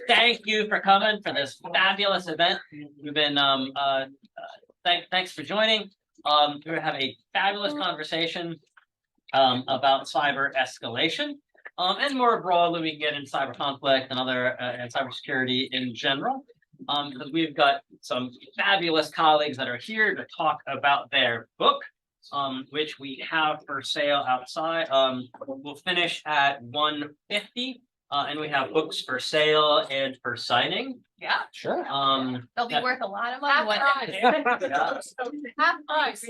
thank you for coming for this fabulous event. We've been thanks for joining. We're gonna have a fabulous conversation about cyber escalation. And more broadly, we can get into cyber conflict and other and cybersecurity in general. Because we've got some fabulous colleagues that are here to talk about their book, which we have for sale outside. We'll finish at 1:50, and we have books for sale and for signing. Yeah, Sure. they'll be worth a lot of money. Half price.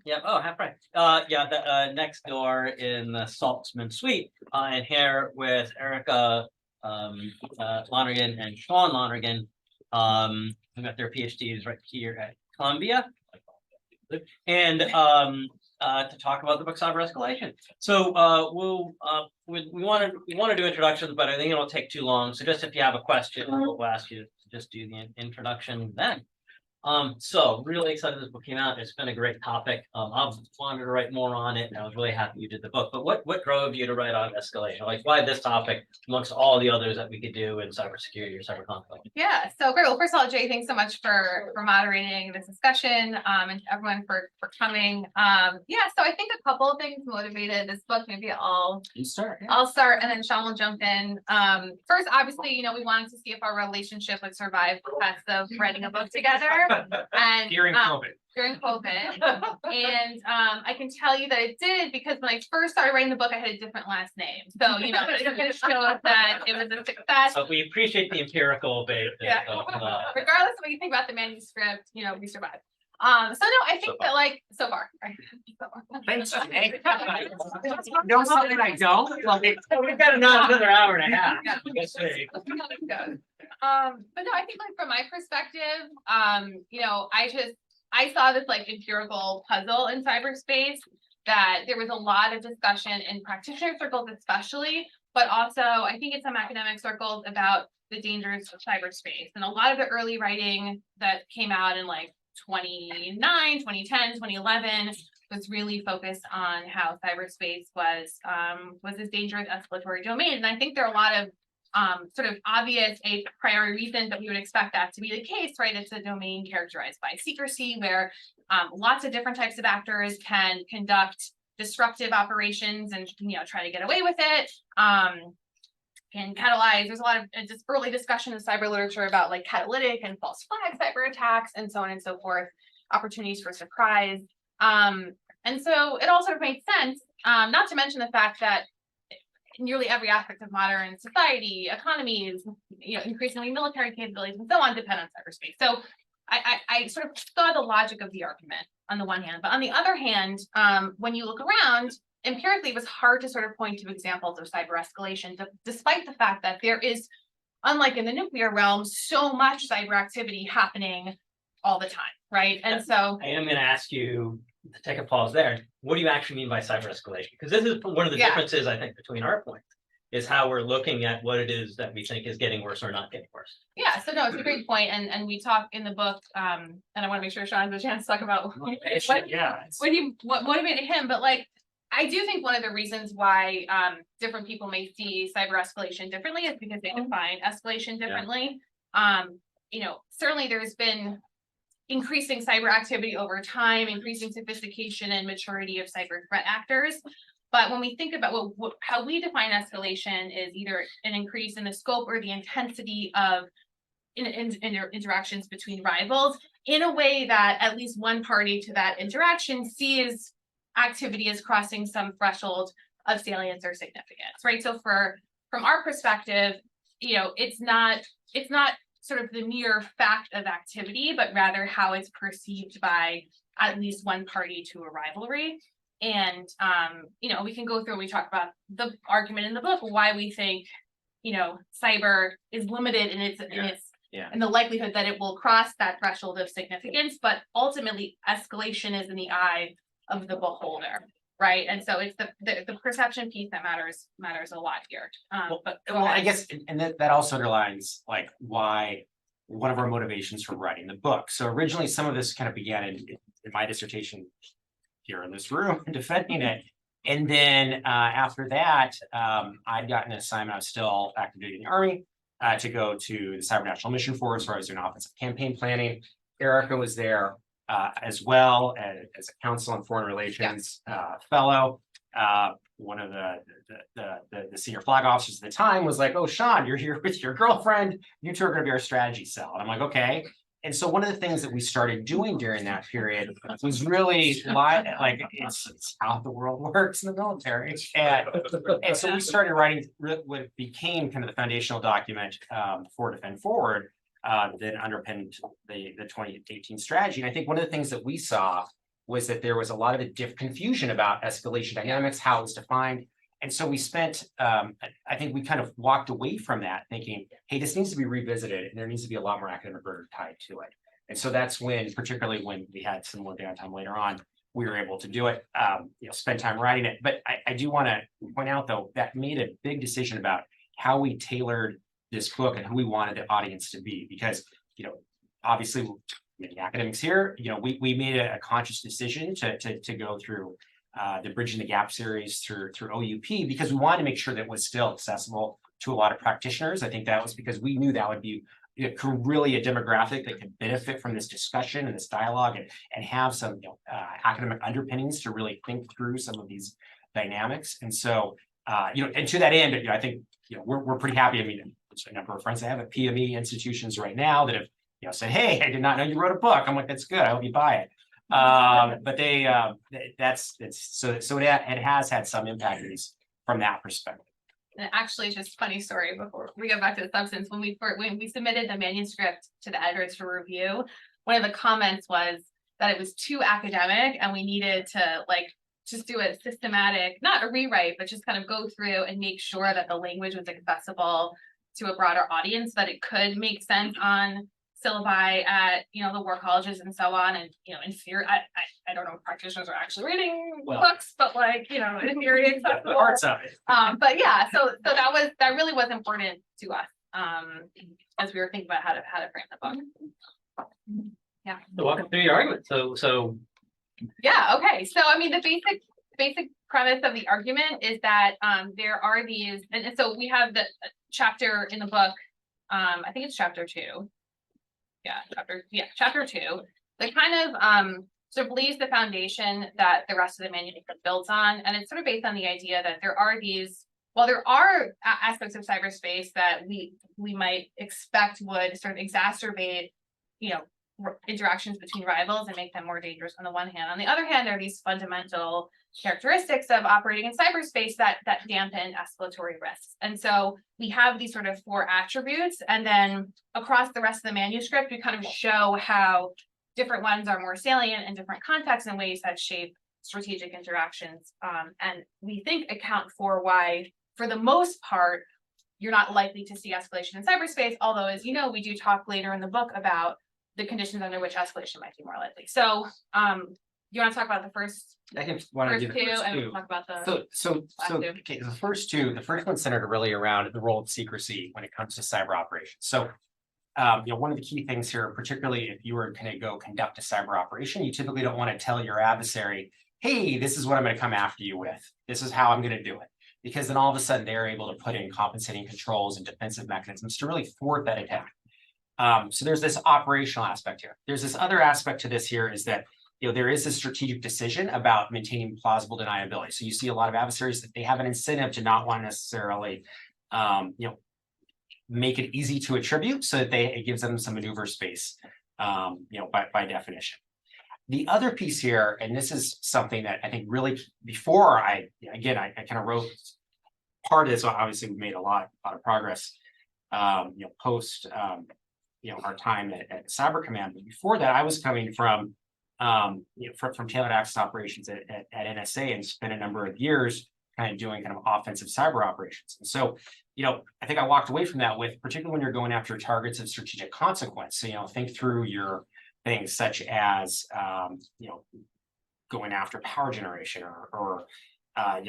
Yep. Oh, half price. Yeah. The next door in the Saltzman suite, and here with Erica Lonergan and Shawn Lonergan, who got their PhDs right here at Columbia, and to talk about the book Cyber Escalation. So we want to do introductions, but I think it'll take too long. So just if you have a question, we'll ask you to just do the introduction then. So really excited this book came out. It's been a great topic. I've wanted to write more on it, and I was really happy you did the book. But what drove you to write on escalation? Like, why this topic amongst all the others that we could do in cybersecurity or cyber conflict? Yeah, so great. Well, first of all, Jay, thanks so much for moderating this discussion, and everyone for coming. Yeah, so I think a couple of things motivated this book. Maybe I'll start, and then Shawn will jump in. First, obviously, we wanted to see if our relationship would survive the test of writing a book together. And During COVID. And I can tell you that it did, because when I first started writing the book, I had a different last name. So, it kind of shows that it was a success. So we appreciate the empirical base. Yeah. Regardless of what you think about the manuscript, we survived. So no, I think that so far. Thanks. No, something I don't. We've got another hour and a half. Yeah. But no, I think from my perspective, I saw this empirical puzzle in cyberspace, that there was a lot of discussion in practitioner circles especially, but also I think in some academic circles about the dangers of cyberspace. And a lot of the early writing that came out in 2009, 2010, 2011 was really focused on how cyberspace was this dangerous escalatory domain. And I think there are a lot of sort of obvious a priori reasons that we would expect that to be the case, right? It's a domain characterized by secrecy, where lots of different types of actors can conduct disruptive operations and try to get away with it. Can catalyze. There's a lot of just early discussion in cyber literature about catalytic and false flag cyber attacks and so on and so forth, opportunities for surprise. And so it all sort of made sense, not to mention the fact that nearly every aspect of modern society, economies, increasingly military capabilities and so on depend on cyberspace. So I sort of saw the logic of the argument on the one hand, but on the other hand, when you look around, empirically, it was hard to sort of point to examples of cyber escalation, despite the fact that there is, unlike in the nuclear realm, so much cyber activity happening all the time, right? And so I am going to ask you to take a pause there. What do you actually mean by cyber escalation? Because this is one of the differences, I think, between our points, is how we're looking at what it is that we think is getting worse or not getting worse. Yeah, so no, it's a great point. And we talk in the book, and I want to make sure Shawn has a chance to talk about what motivated him. But I do think one of the reasons why different people may see cyber escalation differently is because they define escalation differently. Certainly there's been increasing cyber activity over time, increasing sophistication and maturity of cyber threat actors. But when we think about how we define escalation is either an increase in the scope or the intensity of interactions between rivals in a way that at least one party to that interaction sees activity as crossing some threshold of salience or significance, right? So from our perspective, it's not sort of the mere fact of activity, but rather how it's perceived by at least one party to a rivalry. And we can go through, we talk about the argument in the book, why we think, cyber is limited in the likelihood that it will cross that threshold of significance, but ultimately escalation is in the eye of the beholder, right? And so it's the perception piece that matters a lot here. I guess, and that also underlines why one of our motivations for writing the book. So originally, some of this kind of began in my dissertation here in this room, defending it, and then after that, I'd gotten an assignment. I was still active duty in the Army, to go to the Cyber National Mission Force, where I was doing offensive campaign planning. Erica was there as well as a counsel on foreign relations fellow. One of the senior flag officers at the time was like, "Oh, Shawn, you're here with your girlfriend. You two are going to be our strategy cell." And I'm like, "Okay." And so one of the things that we started doing during that period was really like it's how the world works in the military. And so we started writing what became kind of the foundational document for Defend Forward that underpinned the 2018 strategy. And I think one of the things that we saw was that there was a lot of confusion about escalation dynamics, how it was defined. And so we spent, I think we kind of walked away from that thinking, hey, this needs to be revisited and there needs to be a lot more academic rigor tied to it. And so that's when, particularly when we had some more downtime later on, we were able to do it, spend time writing it. But I do want to point out, though, that made a big decision about how we tailored this book and who we wanted the audience to be. Because, obviously, the academics here, we made a conscious decision to go through the Bridging the Gap series through OUP because we wanted to make sure that it was still accessible to a lot of practitioners. I think that was because we knew that would be really a demographic that could benefit from this discussion and this dialogue and have some academic underpinnings to really think through some of these dynamics. And so, and to that end, I think we're pretty happy. I mean, there's a number of friends I have at PME institutions right now that have said, "Hey, I did not know you wrote a book." I'm like, "That's good. I hope you buy it." But so it has had some impact at least from that perspective. And actually, just a funny story before we go back to the substance. When we submitted the manuscript to the editors for review, one of the comments was that it was too academic and we needed to just do a systematic, not a rewrite, but just kind of go through and make sure that the language was accessible to a broader audience, that it could make sense on syllabi at the war colleges and so on. And in theory, I don't know if practitioners are actually reading books, but in theory acceptable. The arts of it. But yeah, so that really was important to us as we were thinking about how to frame the book. Yeah. So walk us through your argument. So yeah, okay. So I mean the basic premise of the argument is that there are these, and so we have the chapter in the book, I think it's chapter 2. Chapter 2, that kind of sort of lays the foundation that the rest of the manuscript builds on. And it's sort of based on the idea that there are aspects of cyberspace that we might expect would sort of exacerbate, interactions between rivals and make them more dangerous on the one hand. On the other hand, there are these fundamental characteristics of operating in cyberspace that dampen escalatory risks. And so we have these sort of 4 attributes, and then across the rest of the manuscript, we kind of show how different ones are more salient in different contexts and ways that shape strategic interactions. And we think account for why, for the most part, you're not likely to see escalation in cyberspace, although, as you know, we do talk later in the book about the conditions under which escalation might be more likely. So you want to talk about the first I can want to do the two, first and two. we'll talk about the Okay, the first one centered really around the role of secrecy when it comes to cyber operations. So one of the key things here, particularly if you were going to go conduct a cyber operation, you typically don't want to tell your adversary, "Hey, this is what I'm going to come after you with. This is how I'm going to do it." Because then all of a sudden they're able to put in compensating controls and defensive mechanisms to really thwart that attack. So there's this operational aspect here. There's this other aspect to this here is that there is a strategic decision about maintaining plausible deniability. So you see a lot of adversaries that they have an incentive to not want to necessarily, make it easy to attribute, so that it gives them some maneuver space, by definition. The other piece here, and this is something that I think really before I kind of wrote part of this. Obviously, we made a lot of progress, post our time at Cyber Command. But before that, I was coming from tailored access operations at NSA and spent a number of years kind of doing kind of offensive cyber operations. And so, I think I walked away from that with, particularly when you're going after targets of strategic consequence. So, think through your things such as, going after power generation or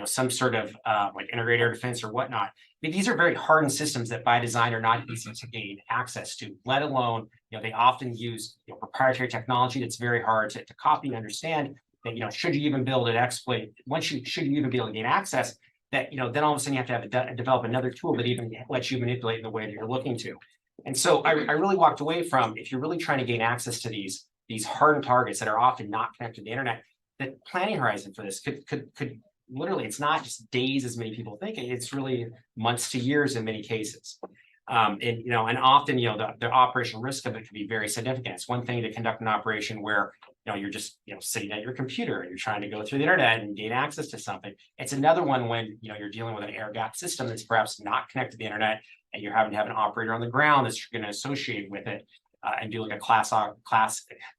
some sort of like integrated air defense or whatnot. I mean, these are very hardened systems that by design are not easy to gain access to, let alone, they often use proprietary technology that's very hard to copy and understand. That, should you even be able to exploit, should you even be able to gain access, that, then all of a sudden you have to develop another tool that even lets you manipulate in the way that you're looking to. And so I really walked away from, if you're really trying to gain access to these hardened targets that are often not connected to the internet, the planning horizon for this could literally, it's not just days as many people think, it's really months to years in many cases. And often, the operational risk of it can be very significant. It's one thing to conduct an operation where, you're just, sitting at your computer and you're trying to go through the internet and gain access to something. It's another one when, you're dealing with an air-gapped system that's perhaps not connected to the internet, and you're having to have an operator on the ground that's going to associate with it and do like a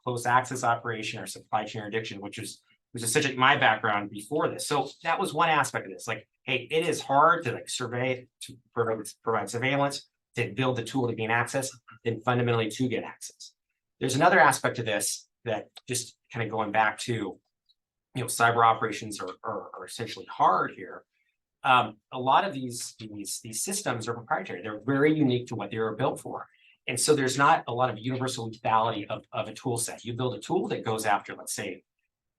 close access operation or supply chain interdiction, which is such my background before this. So that was one aspect of this. Like, hey, it is hard to survey, to provide surveillance, to build the tool to gain access, then fundamentally to get access. There's another aspect of this that, just kind of going back to, cyber operations are essentially hard here. A lot of these systems are proprietary. They're very unique to what they were built for. And so there's not a lot of universal lethality of a tool set. You build a tool that goes after, let's say,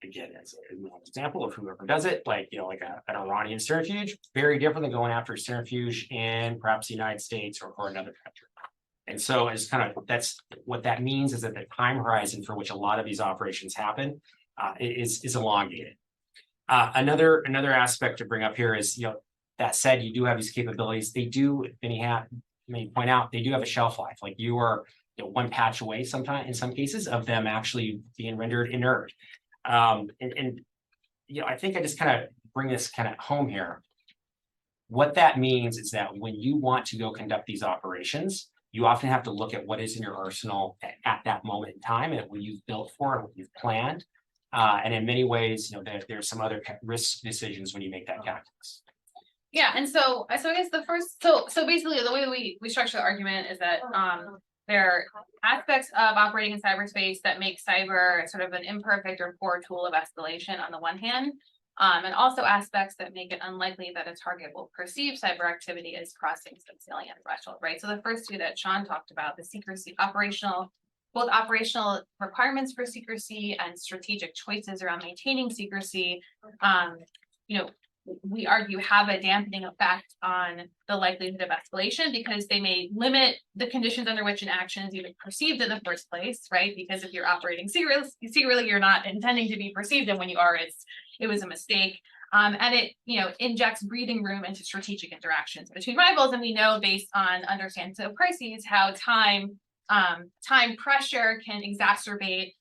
again, as an example of whoever does it, like an Iranian centrifuge, very different than going after a centrifuge in perhaps the United States or another country. And so it's that's what that means, is that the time horizon for which a lot of these operations happen is elongated. Another aspect to bring up here is, that said, you do have these capabilities. They do, may point out, they do have a shelf life. Like, you are one patch away sometimes, in some cases, of them actually being rendered inert. I think I just kind of bring this kind of home here. What that means is that when you want to go conduct these operations, you often have to look at what is in your arsenal at that moment in time, and what you've built for and what you've planned. And in many ways, there's some other risk decisions when you make that calculus. Yeah, and so I guess the first, so basically the way we structure the argument is that there are aspects of operating in cyberspace that make cyber sort of an imperfect or poor tool of escalation on the one hand, and also aspects that make it unlikely that a target will perceive cyber activity as crossing some salient threshold, right? So the first two that Shawn talked about, the secrecy, both operational requirements for secrecy and strategic choices around maintaining secrecy, we argue have a dampening effect on the likelihood of escalation, because they may limit the conditions under which an action is even perceived in the first place, right? Because if you're operating secretly, you're not intending to be perceived, and when you are, it was a mistake. And it, injects breathing room into strategic interactions between rivals. And we know, based on understanding of crises, how time pressure can exacerbate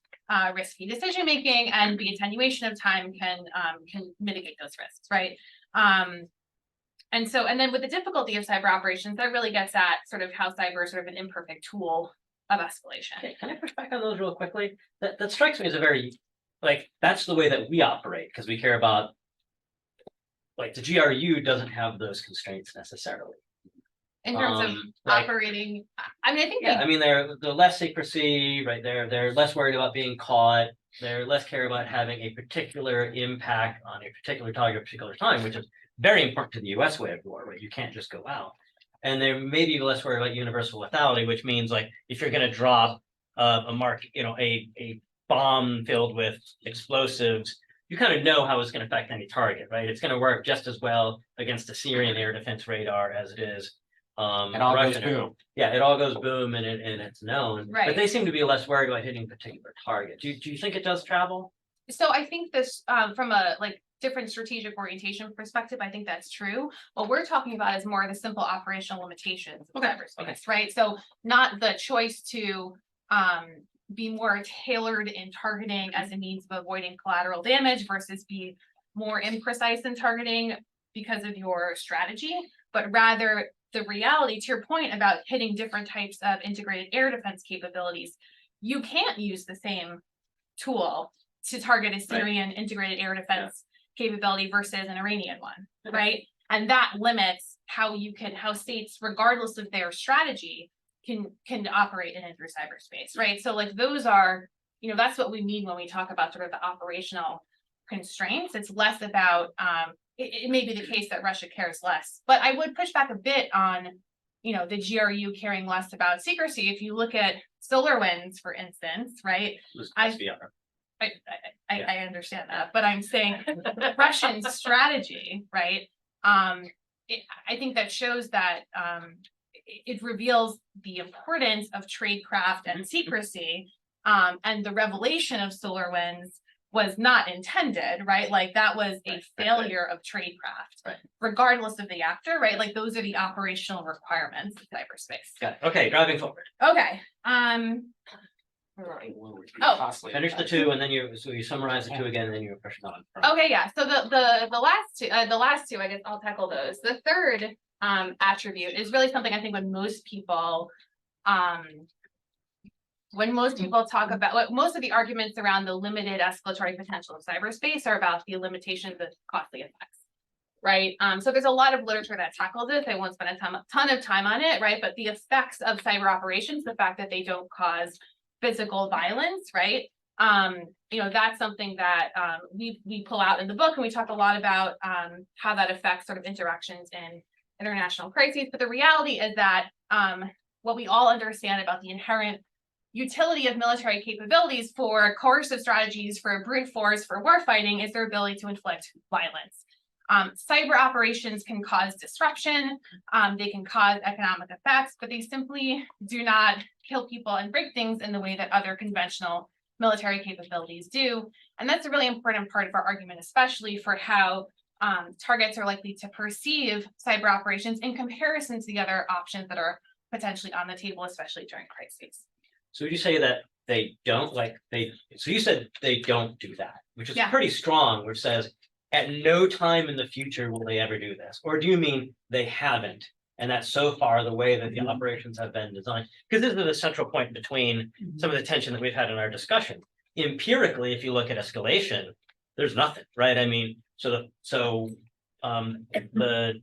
risky decision making, and the attenuation of time can mitigate those risks, right? And then with the difficulty of cyber operations, that really gets at sort of how cyber is sort of an imperfect tool of escalation. Okay, can I push back on those real quickly? That strikes me as a very, that's the way that we operate, because we care about, the GRU doesn't have those constraints necessarily. In terms of operating, I think they're less secrecy, right? They're less worried about being caught. They're less care about having a particular impact on a particular target at a particular time, which is very important to the US way of war, right? You can't just go out. And they're maybe less worried about universal lethality, which means, if you're going to drop a bomb filled with explosives, you kind of know how it's going to affect any target, right? It's going to work just as well against a Syrian air defense radar as it is. It all goes boom. Yeah, it all goes boom, and it's known. Right. But they seem to be less worried about hitting a particular target. Do you think it does travel? So I think this, from a different strategic orientation perspective, I think that's true. What we're talking about is more the simple operational limitations of cyberspace, right? So not the choice to be more tailored in targeting as a means of avoiding collateral damage versus be more imprecise in targeting because of your strategy, but rather the reality, to your point about hitting different types of integrated air defense capabilities. You can't use the same tool to target a Syrian integrated air defense capability versus an Iranian one, right? And that limits how states, regardless of their strategy, can operate in and through cyberspace, right? So those are, that's what we mean when we talk about sort of the operational constraints. It's less about it may be the case that Russia cares less, but I would push back a bit on, the GRU caring less about secrecy. If you look at SolarWinds, for instance, right? I understand that, but I'm saying the Russian strategy, right, I think that shows that it reveals the importance of tradecraft and secrecy, and the revelation of SolarWinds was not intended, right? Like that was a failure of tradecraft, Right. regardless of the actor, right? Like those are the operational requirements of cyberspace. Got it. Okay, driving forward. Okay, Finish Oh. the two and then so you summarize the two again, and then you push it on. okay, yeah, so the last two, I guess I'll tackle those. The third attribute is really something I think when most people talk about what most of the arguments around the limited escalatory potential of cyberspace are about the limitations of costly effects, right? So there's a lot of literature that tackles this. I won't spend a ton of time on it, right? But the effects of cyber operations, the fact that they don't cause physical violence, right? That's something that we pull out in the book, and we talk a lot about how that affects sort of interactions in international crises. But the reality is that what we all understand about the inherent utility of military capabilities for coercive strategies, for brute force, for warfighting is their ability to inflict violence. Cyber operations can cause disruption, they can cause economic effects, but they simply do not kill people and break things in the way that other conventional military capabilities do. And that's a really important part of our argument, especially for how targets are likely to perceive cyber operations in comparison to the other options that are potentially on the table, especially during crises. So would you say that they don't so you said they don't do that, which is Yeah. pretty strong, which says at no time in the future will they ever do this? Or do you mean they haven't? And that's so far the way that the operations have been designed? Because this is the central point between some of the tension that we've had in our discussion. Empirically, if you look at escalation, there's nothing, right? I mean, the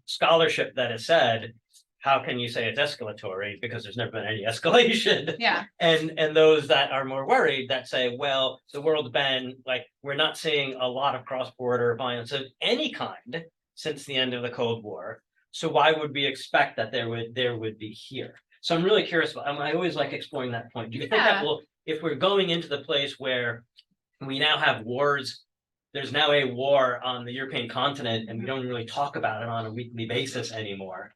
scholarship that has said, how can you say it's escalatory? Because there's never been any escalation. Yeah. And those that are more worried that say, well, the world's been like, we're not seeing a lot of cross-border violence of any kind since the end of the Cold War. So why would we expect that there would be here? So I'm really curious about, I always like exploring that point. Do you think that if we're going into the place where we now have wars, there's now a war on the European continent and we don't really talk about it on a weekly basis anymore,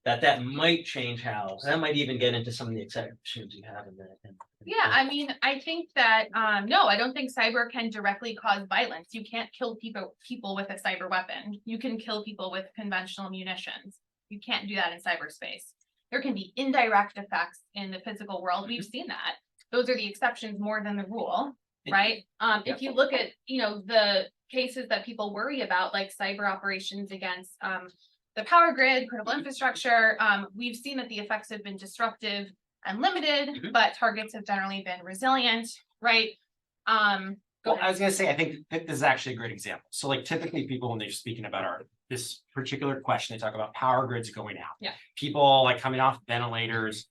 that might change how, so that might even get into some of the exceptions you have in that. Yeah, I mean, I think that, no, I don't think cyber can directly cause violence. You can't kill people with a cyber weapon. You can kill people with conventional munitions. You can't do that in cyberspace. There can be indirect effects in the physical world. We've seen that. Those are the exceptions more than the rule, right? If you look at, the cases that people worry about, like cyber operations against the power grid, critical infrastructure, we've seen that the effects have been disruptive and limited, but targets have generally been resilient, right? Well, I was gonna say, I think this is actually a great example. So like typically people, when they're speaking about this particular question, they talk about power grids going out. Yeah. People like coming off ventilators,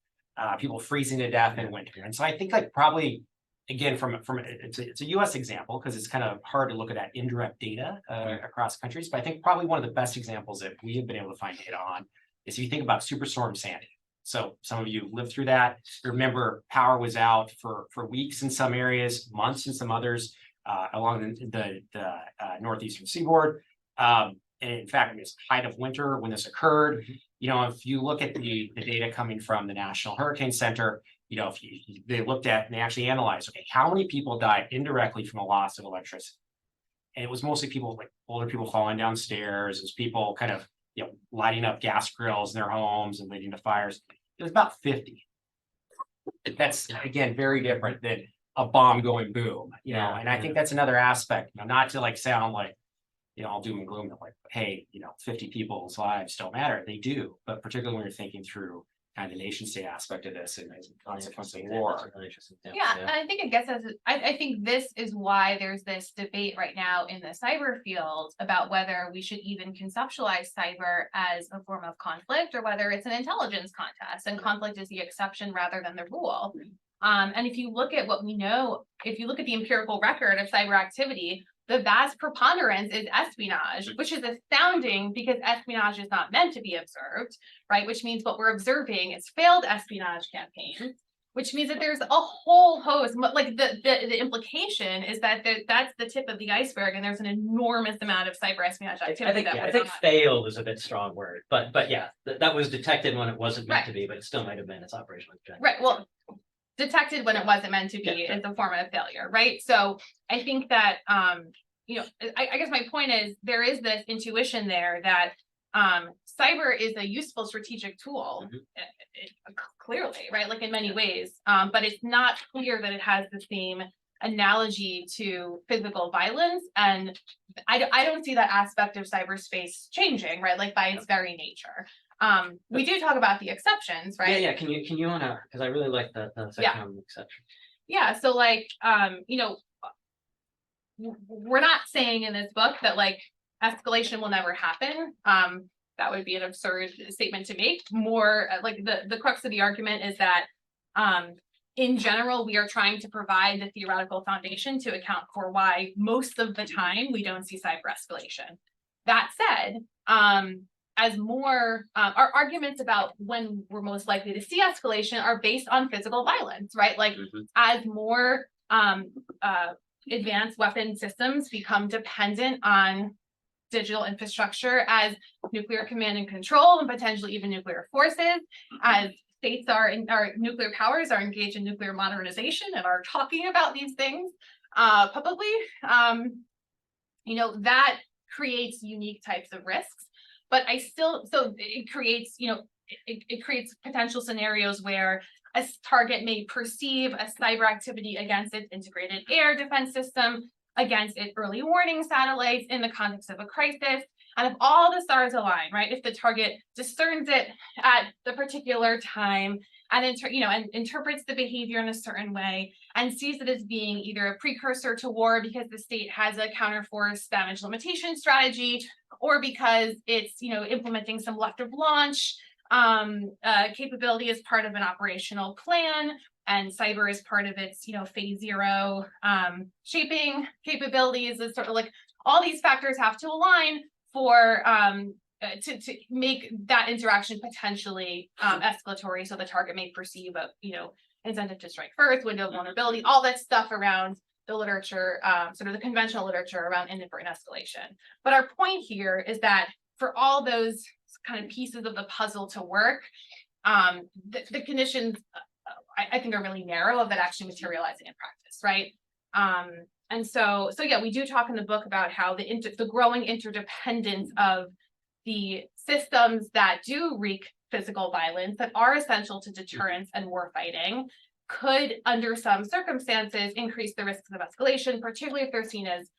people freezing to death in winter. And so I think like probably, again, it's a US example because it's kind of hard to look at that indirect data across countries. But I think probably one of the best examples that we have been able to find data on is if you think about Superstorm Sandy. So some of you lived through that. Remember, power was out for weeks in some areas, months in some others, along the northeastern seaboard. And in fact, it was height of winter when this occurred. If you look at the data coming from the National Hurricane Center, they looked at and they actually analyzed, okay, how many people died indirectly from the loss of electricity? And it was mostly people like older people falling downstairs. It was people kind of, lighting up gas grills in their homes and leading to fires. It was about 50. That's, again, very different than a bomb going boom, and I think that's another aspect, not to like sound like, all doom and gloom, like, hey, 50 people's lives don't matter. They do, but particularly when you're thinking through kind of the nation state aspect of this and as a consequence of war. Yeah, and I think I think this is why there's this debate right now in the cyber field about whether we should even conceptualize cyber as a form of conflict or whether it's an intelligence contest and conflict is the exception rather than the rule. And if you look at what we know, if you look at the empirical record of cyber activity, the vast preponderance is espionage, which is astounding because espionage is not meant to be observed, right? Which means what we're observing is failed espionage campaigns, which means that there's a whole host, like the implication is that that's the tip of the iceberg, and there's an enormous amount of cyber espionage activity. I think failed is a bit strong word, but yeah, that was detected when it wasn't meant to be, but it still might have been its operational objective. Right, well, detected when it wasn't meant to be is a form of failure, right? So I think that, you know, I guess my point is there is this intuition there that cyber is a useful strategic tool, clearly, right? Like in many ways, but it's not clear that it has the same analogy to physical violence. And I don't see that aspect of cyberspace changing, right? Like by its very nature. We do talk about the exceptions, right? Yeah. Can you wanna, because I really like the section on the exception. Yeah, so like, you know, we're not saying in this book that like escalation will never happen. That would be an absurd statement to make. More like the crux of the argument is that in general, we are trying to provide the theoretical foundation to account for why most of the time we don't see cyber escalation. That said, as more our arguments about when we're most likely to see escalation are based on physical violence, right? Like as more advanced weapon systems become dependent on digital infrastructure, as nuclear command and control and potentially even nuclear forces, as states our nuclear powers are engaged in nuclear modernization and are talking about these things publicly, you know, that creates unique types of risks. But so it creates, you know, it creates potential scenarios where a target may perceive a cyber activity against its integrated air defense system, against its early warning satellites in the context of a crisis. And if all the stars align, right, if the target discerns it at the particular time and interprets the behavior in a certain way and sees it as being either a precursor to war because the state has a counterforce damage limitation strategy, or because it's, you know, implementing some left of launch capability as part of an operational plan, and cyber is part of its, you know, phase 0 shaping capabilities. Is sort of like all these factors have to align for to make that interaction potentially escalatory, so the target may perceive a, you know, incentive to strike first, window of vulnerability, all that stuff around the literature, sort of the conventional literature around inadvertent escalation. But our point here is that for all those kind of pieces of the puzzle to work, the conditions I think are really narrow of that actually materializing in practice, right? And so yeah, we do talk in the book about how the growing interdependence of the systems that do wreak physical violence that are essential to deterrence and war fighting could, under some circumstances, increase the risks of escalation, particularly if they're seen as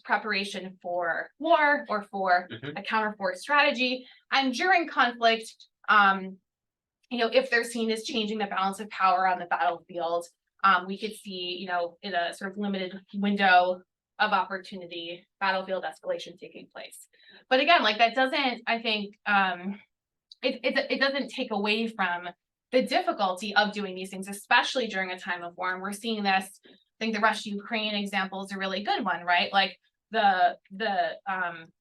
preparation for war or for a counterforce strategy. And during conflict, you know, if they're seen as changing the balance of power on the battlefield, we could see, you know, in a sort of limited window of opportunity, battlefield escalation taking place. But again, like that doesn't, I think, it doesn't take away from the difficulty of doing these things, especially during a time of war. And we're seeing this. I think the Russia-Ukraine example is a really good one, right? Like the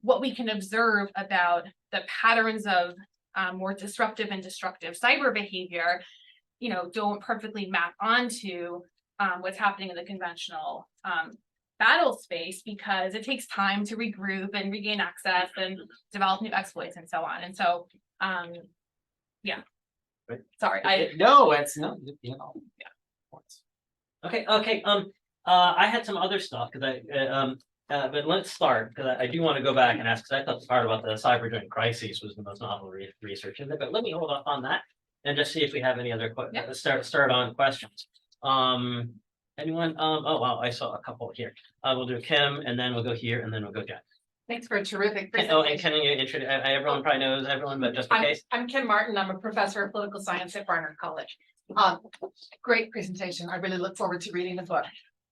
what we can observe about the patterns of more disruptive and destructive cyber behavior, you know, don't perfectly map onto what's happening in the conventional battle space, because it takes time to regroup and regain access and develop new exploits and so on. And so, yeah. Right. Sorry, no, it's no, you know, yeah. Okay. I had some other stuff because but let's start, because I do want to go back and ask, because I thought the part about the cyber during crises was the most novel research in there. But let me hold off on that and just see if we have any other start on questions. Anyone? Oh wow, I saw a couple here. We'll do Kim, and then we'll go here, and then we'll go Jen. Thanks for a terrific presentation. Oh, and can you introduce? Everyone probably knows everyone, but just in case. I'm Kim Martin. I'm a professor of political science at Barnard College. Great presentation. I really look forward to reading the book.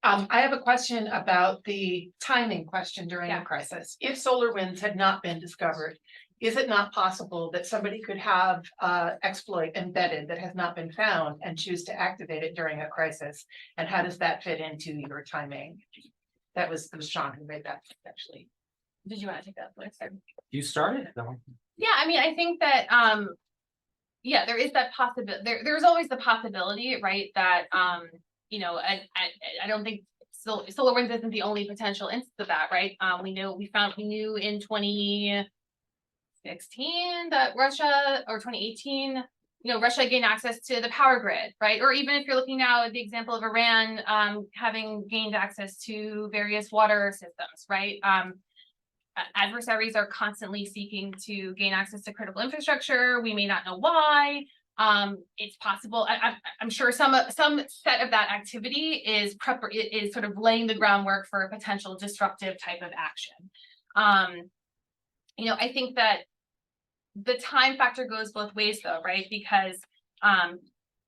I have a question about the timing question during a crisis. If solar winds had not been discovered, is it not possible that somebody could have exploit embedded that has not been found and choose to activate it during a crisis? And how does that fit into your timing? That was Shawn who made that, actually. did you want to take that, Blair? You started? Yeah, I mean, I think that Yeah, there is that possibility. There's always the possibility, right, that you know, I don't think SolarWinds isn't the only potential instance of that, right? We knew in 2016 that Russia, or 2018, you know, Russia gained access to the power grid, right? Or even if you're looking now at the example of Iran having gained access to various water systems, right? Adversaries are constantly seeking to gain access to critical infrastructure. We may not know why. It's possible. I'm sure some set of that activity is sort of laying the groundwork for a potential disruptive type of action. You know, I think that the time factor goes both ways, though, right? Because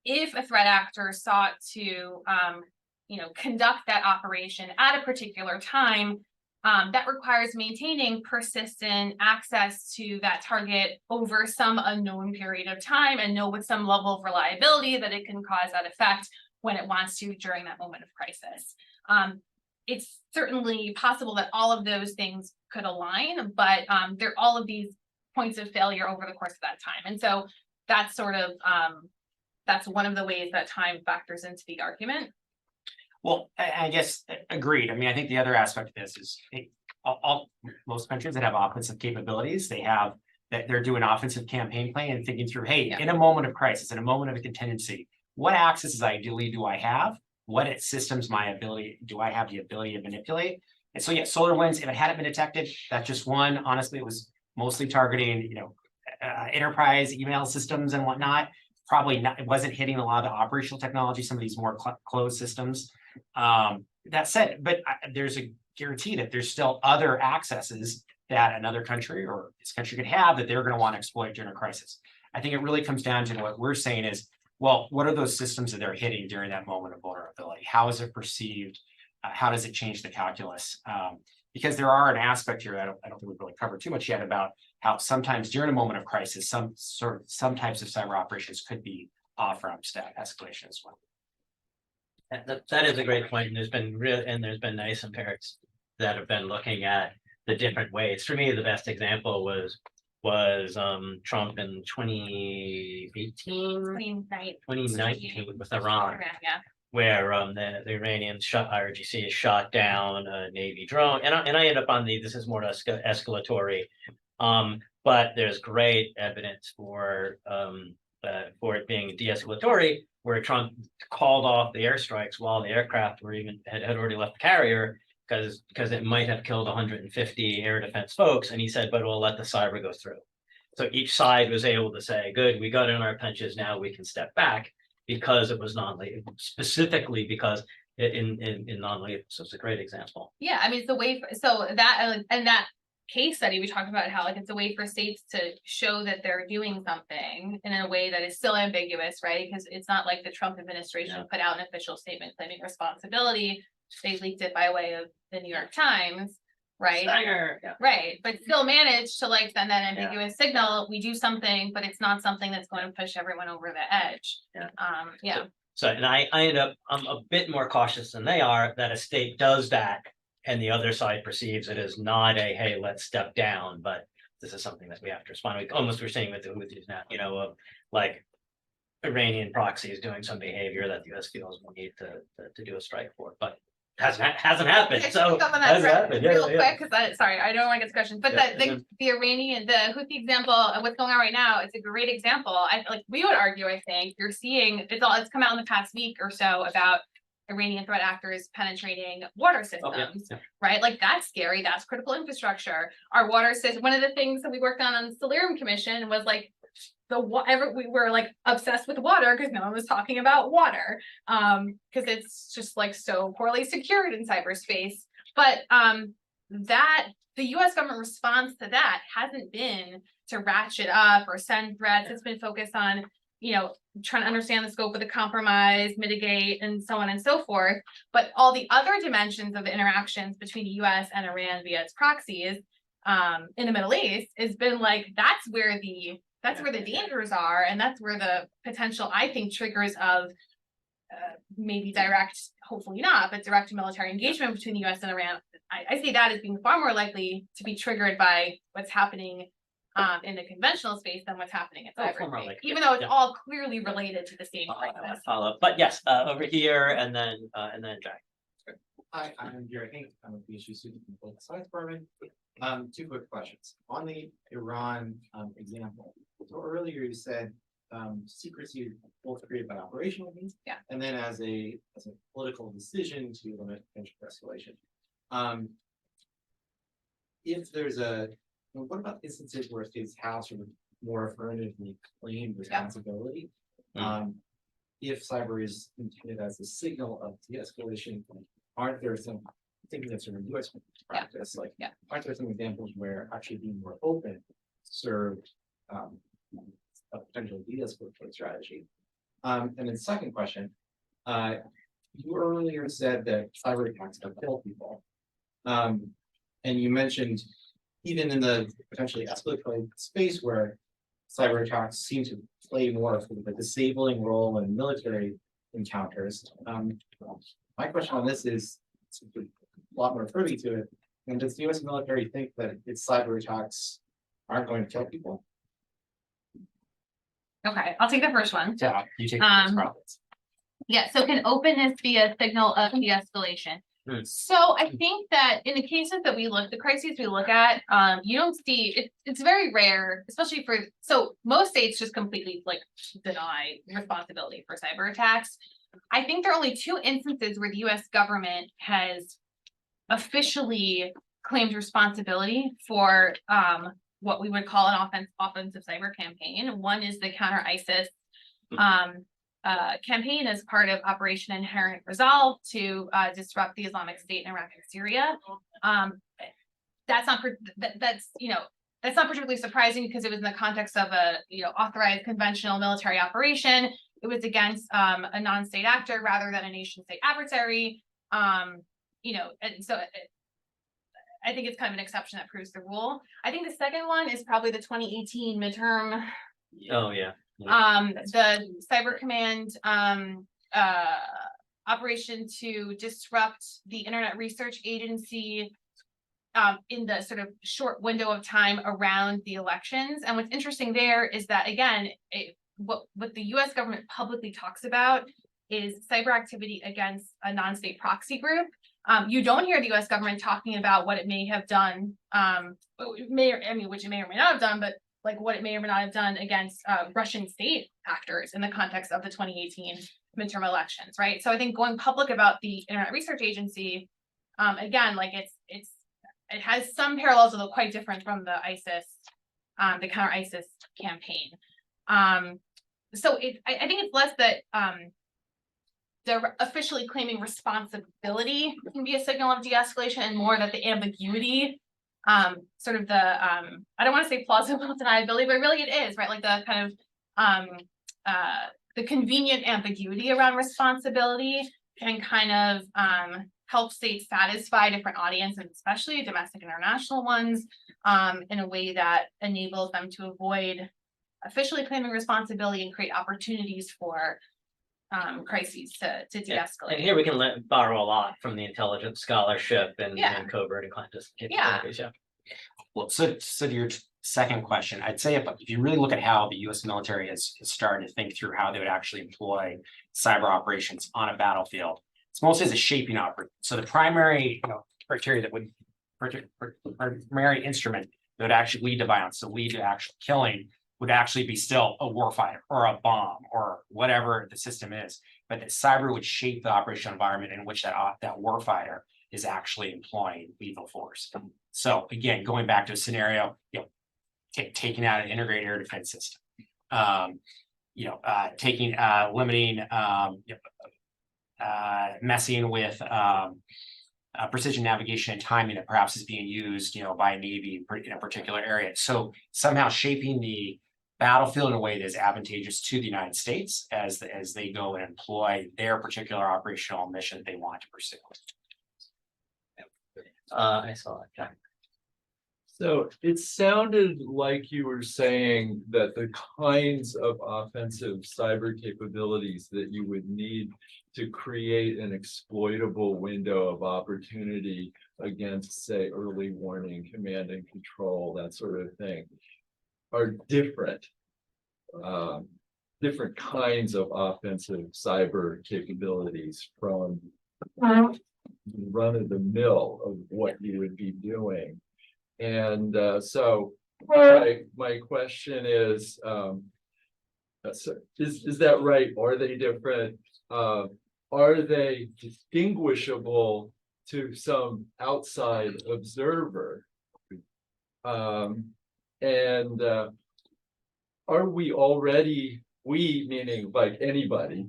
if a threat actor sought to, you know, conduct that operation at a particular time, that requires maintaining persistent access to that target over some unknown period of time, and know with some level of reliability that it can cause that effect when it wants to during that moment of crisis. It's certainly possible that all of those things could align, but there are all of these points of failure over the course of that time. And so that's sort of, that's one of the ways that time factors into the argument. Well, I guess agreed. I mean, I think the other aspect of this is most countries that have offensive capabilities, that they're doing offensive campaign planning and thinking through, hey, in a moment of crisis, in a moment of a contingency, what accesses ideally do I have? What systems do I have the ability to manipulate? And so, yeah, SolarWinds, if it hadn't been detected, that's just one. Honestly, it was mostly targeting, you know, enterprise email systems and whatnot. Probably not, it wasn't hitting a lot of the operational technology, some of these more closed systems. That said, but there's a guarantee that there's still other accesses that another country or this country could have that they're going to want to exploit during a crisis. I think it really comes down to what we're saying is, well, what are those systems that they're hitting during that moment of vulnerability? How is it perceived? How does it change the calculus? Because there are an aspect here, I don't think we've really covered too much yet about how sometimes during a moment of crisis, some types of cyber operations could be off-ramps to escalation as well. That is a great point, and there's been nice empirics that have been looking at the different ways. For me, the best example was Trump in 2019 with Iran, where the Iranians IRGC shot down a Navy drone, and I end up on this is more escalatory, but there's great evidence for it being de-escalatory, where Trump called off the airstrikes while the aircraft were had already left the carrier because it might have killed 150 air defense folks, and he said, but we'll let the cyber go through. So each side was able to say, good, we got in our punches, now we can step back, because it was non-lethal, specifically because in non-lethal. So it's a great example. Yeah, I mean, it's a way for, so that, and that case study, we talked about how, like, it's a way for states to show that they're doing something in a way that is still ambiguous, right? Because it's not like the Trump administration put out an official statement claiming responsibility. They leaked it by way of the New York Times, right? Right, but still managed to, like, send that ambiguous signal. We do something, but it's not something that's going to push everyone over the edge. So and I end up, I'm a bit more cautious than they are that a state does that, and the other side perceives it as not a, hey, let's step down, but this is something that we have to respond to. Almost we're seeing with the Houthis now, you know, like Iranian proxies doing some behavior that the US feels we need to do a strike for, but hasn't happened. So hasn't happened. Real quick, because sorry, I don't want to get questions, but the Iranian, the Houthi example of what's going on right now, it's a great example. We would argue, I think you're seeing it's come out in the past week or so about Iranian threat actors penetrating water systems, right? Like, that's scary. That's critical infrastructure. Our water system. One of the things that we worked on the Solarium Commission was like we were like obsessed with water because no one was talking about water, because it's just like so poorly secured in cyberspace. But that the U.S. government response to that hasn't been to ratchet up or send threats. It's been focused on, you know, trying to understand the scope of the compromise, mitigate, and so on and so forth. But all the other dimensions of the interactions between the US and Iran via its proxies in the Middle East has been like, that's where the dangers are, and that's where the potential, I think, triggers of maybe direct, hopefully not, but direct military engagement between the US and Iran. I see that as being far more likely to be triggered by what's happening in the conventional space than what's happening in cyberspace, like, even though it's yeah. all clearly related to the same I want to crisis. follow, but yes, over here and then Jack. Hi, I'm Gary Hank. I'm a PhD student in the political science department. Two quick questions. On the Iran example. So earlier you said secrecy both created by operational means. Yeah. And then as a political decision to limit potential escalation. If there's what about instances where states have sort of more affirmatively claimed responsibility? If cyber is intended as a signal of de-escalation, aren't there some, thinking that's sort of US practice, like, aren't there some examples where actually being more open served a potential de-escalatory strategy? And then second question, you earlier said that cyber attacks can kill people. And you mentioned even in the potentially escalatory space where cyber attacks seem to play more of a disabling role in military encounters. My question on this is a lot more privy to it. And does the US military think that its cyber attacks aren't going to kill people? Okay, I'll take the first one. Yeah, you take Um, the profits. Yeah, so can openness be a signal of de-escalation? Hmm. So I think that in the cases that we look, the crises we look at, you don't see, it's very rare, especially for, so most states just completely like deny responsibility for cyber attacks. I think there are only two instances where the US government has officially claimed responsibility for what we would call an offensive cyber campaign. One is the counter ISIS campaign as part of Operation Inherent Resolve to disrupt the Islamic State in Iraq and Syria. That's not particularly surprising because it was in the context of a authorized conventional military operation. It was against a non-state actor rather than a nation-state adversary. And so I think it's kind of an exception that proves the rule. I think the second one is probably the 2018 midterm. Oh, yeah. The Cyber Command operation to disrupt the Internet Research Agency in the sort of short window of time around the elections. And what's interesting there is that, again, what the US government publicly talks about is cyber activity against a non-state proxy group. You don't hear the US government talking about what it may have done, which it may or may not have done, but like what it may or may not have done against Russian state actors in the context of the 2018 midterm elections, right? So I think going public about the Internet Research Agency, again, like it has some parallels, although quite different from the ISIS, the counter ISIS campaign. So I think it's less that they're officially claiming responsibility can be a signal of de-escalation, and more that the ambiguity, sort of the I don't want to say plausible deniability, but really it is, right? Like the kind of the convenient ambiguity around responsibility can kind of help states satisfy different audiences, especially domestic and international ones, in a way that enables them to avoid officially claiming responsibility and create opportunities for crises to de-escalate. And here we can borrow a lot from the intelligence scholarship and covert and clandestine capabilities. Yeah. Well, so to your second question, I'd say if you really look at how the US military has started to think through how they would actually employ cyber operations on a battlefield, it's mostly as a shaping operation. So the primary criteria that would primary instrument that would actually lead to violence, so lead to actual killing, would actually be still a warfighter or a bomb or whatever the system is, but that cyber would shape the operational environment in which that warfighter is actually employing lethal force. So again, going back to a scenario, taking out an integrated air defense system, limiting, messing with precision navigation and timing that perhaps is being used, by a Navy in a particular area. So somehow shaping the battlefield in a way that is advantageous to the United States as they go and employ their particular operational mission that they want to pursue. I saw it. Jack. So it sounded like you were saying that the kinds of offensive cyber capabilities that you would need to create an exploitable window of opportunity against, say, early warning, command and control, that sort of thing, are different. Different kinds of offensive cyber capabilities from run of the mill of what you would be doing. And so my question is that right? Are they different? Are they distinguishable to some outside observer? And are we already, we meaning like anybody,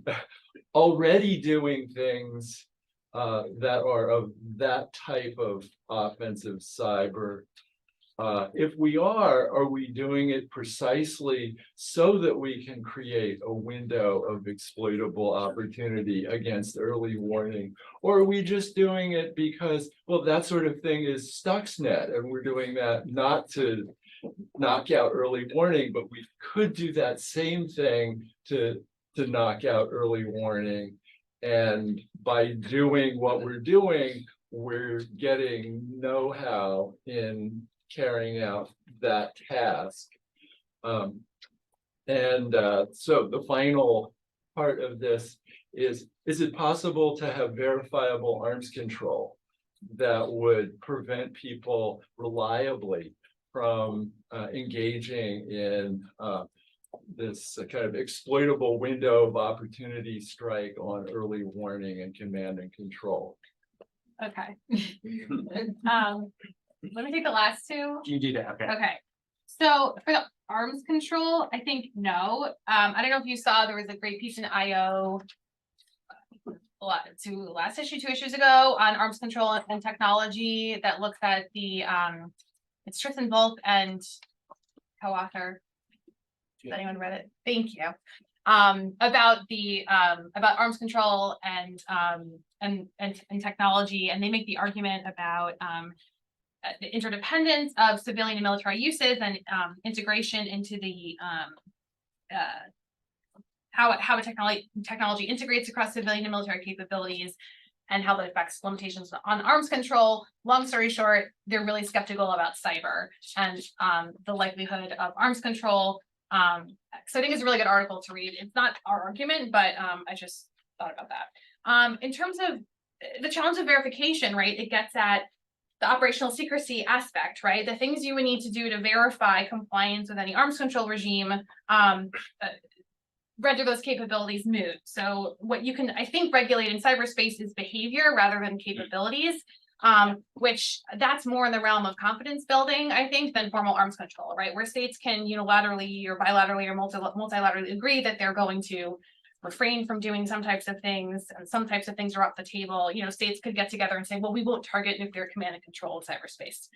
already doing things that are of that type of offensive cyber? If we are we doing it precisely so that we can create a window of exploitable opportunity against early warning? Or are we just doing it because, well, that sort of thing is Stuxnet, and we're doing that not to knock out early warning, but we could do that same thing to knock out early warning. And by doing what we're doing, we're getting know-how in carrying out that task. So the final part of this is it possible to have verifiable arms control that would prevent people reliably from engaging in this kind of exploitable window of opportunity strike on early warning and command and control? Okay. Let me take the last two. You do that, okay. Okay. So for the arms control, I think no. I don't know if you saw, there was a great piece in IO last issue, 2 issues ago, on arms control and technology that looks at the it's Tristan Volk and co-author. Has anyone read it? Thank you. About arms control and technology, and they make the argument about the interdependence of civilian and military uses and integration into the how a technology integrates across civilian and military capabilities, and how that affects limitations on arms control. Long story short, they're really skeptical about cyber and the likelihood of arms control. So I think it's a really good article to read. It's not our argument, but I just thought about that. In terms of the challenge of verification, right, it gets at the operational secrecy aspect, right? The things you would need to do to verify compliance with any arms control regime render those capabilities moot. So what you can, I think, regulate in cyberspace is behavior rather than capabilities, which that's more in the realm of confidence building, I think, than formal arms control, right? Where states can unilaterally or bilaterally or multilaterally agree that they're going to refrain from doing some types of things, and some types of things are off the table. You know, states could get together and say, well, we won't target nuclear command and control in cyberspace.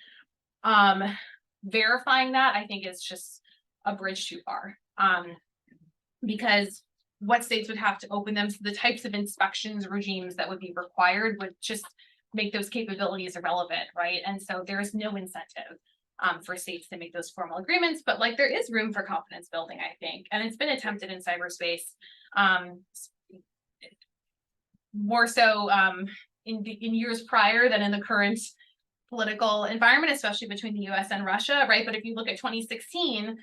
Verifying that, I think, is just a bridge too far. Because what states would have to open them to the types of inspections regimes that would be required would just make those capabilities irrelevant, right? And so there's no incentive for states to make those formal agreements, but like there is room for confidence building, I think, and it's been attempted in cyberspace, more so in years prior than in the current political environment, especially between the US and Russia, right? But if you look at 2016,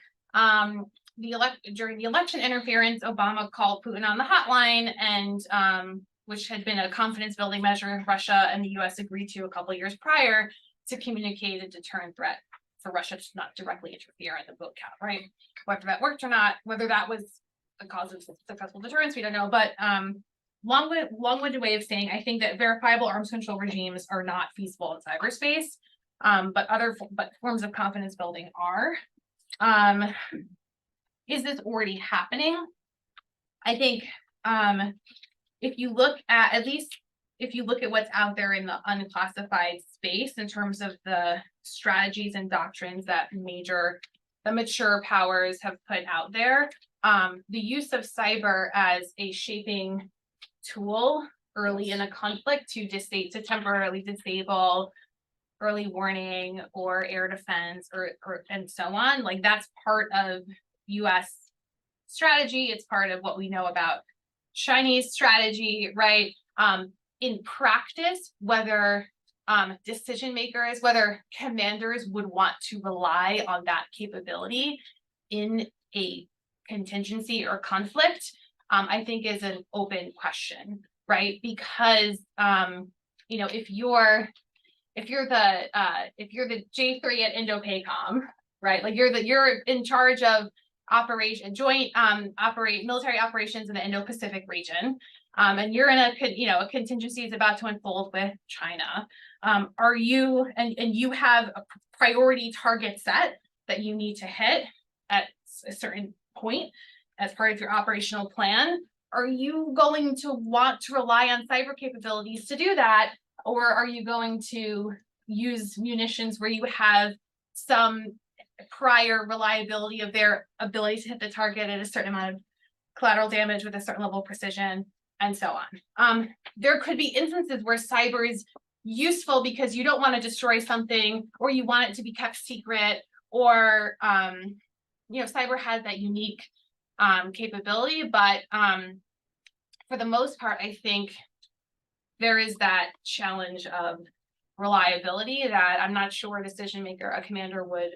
during the election interference, Obama called Putin on the hotline, and which had been a confidence building measure Russia and the US agreed to a couple of years prior to communicate a deterrent threat for Russia to not directly interfere in the vote count, right? Whether that worked or not, whether that was a cause of successful deterrence, we don't know. But long-winded way of saying, I think that verifiable arms control regimes are not feasible in cyberspace, but forms of confidence building are. Is this already happening? I think if you look at least if you look at what's out there in the unclassified space in terms of the strategies and doctrines that the mature powers have put out there, the use of cyber as a shaping tool early in a conflict to temporarily disable early warning or air defense or and so on, like that's part of US strategy. It's part of what we know about Chinese strategy, right? In practice, whether decision makers, whether commanders would want to rely on that capability in a contingency or conflict, I think is an open question, right? Because, you know, if you're the J3 at Indo-PACOM, right? Like you're in charge of military operations in the Indo-Pacific region. And you're in a contingency is about to unfold with China. Are you, and you have a priority target set that you need to hit at a certain point as part of your operational plan? Are you going to want to rely on cyber capabilities to do that? Or are you going to use munitions where you have some prior reliability of their ability to hit the target at a certain amount of collateral damage with a certain level of precision, and so on? There could be instances where cyber is useful because you don't want to destroy something, or you want it to be kept secret, or cyber has that unique capability. But for the most part, I think there is that challenge of reliability that I'm not sure a decision maker, a commander would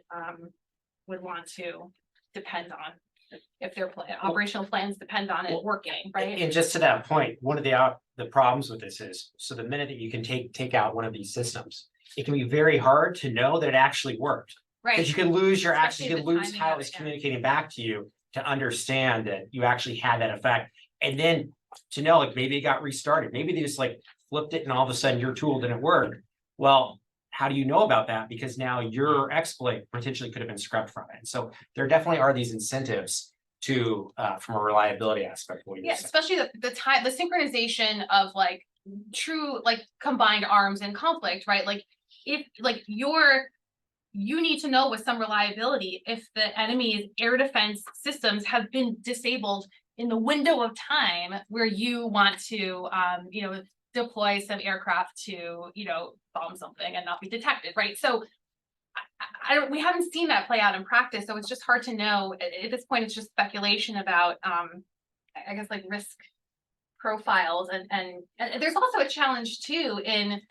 want to depend on, if their operational plans depend on it working, right? And just to that point, one of the problems with this is, so the minute that you can take out one of these systems, it can be very hard to know that it actually worked. Because Right. you can lose your Especially you can the lose timing how of it's it, yeah. communicating back to you to understand that you actually had that effect. And then to know, like, maybe it got restarted, maybe they just like flipped it and all of a sudden your tool didn't work. Well, how do you know about that? Because now your exploit potentially could have been scrubbed from it. And so there definitely are these incentives to from a reliability aspect. What you're Yeah, saying. especially the synchronization of like true like combined arms in conflict, right? Like if like you need to know with some reliability if the enemy's air defense systems have been disabled in the window of time where you want to deploy some aircraft to bomb something and not be detected, right? So we haven't seen that play out in practice, so it's just hard to know. At this point, it's just speculation about I guess like risk profiles, and there's also a challenge too in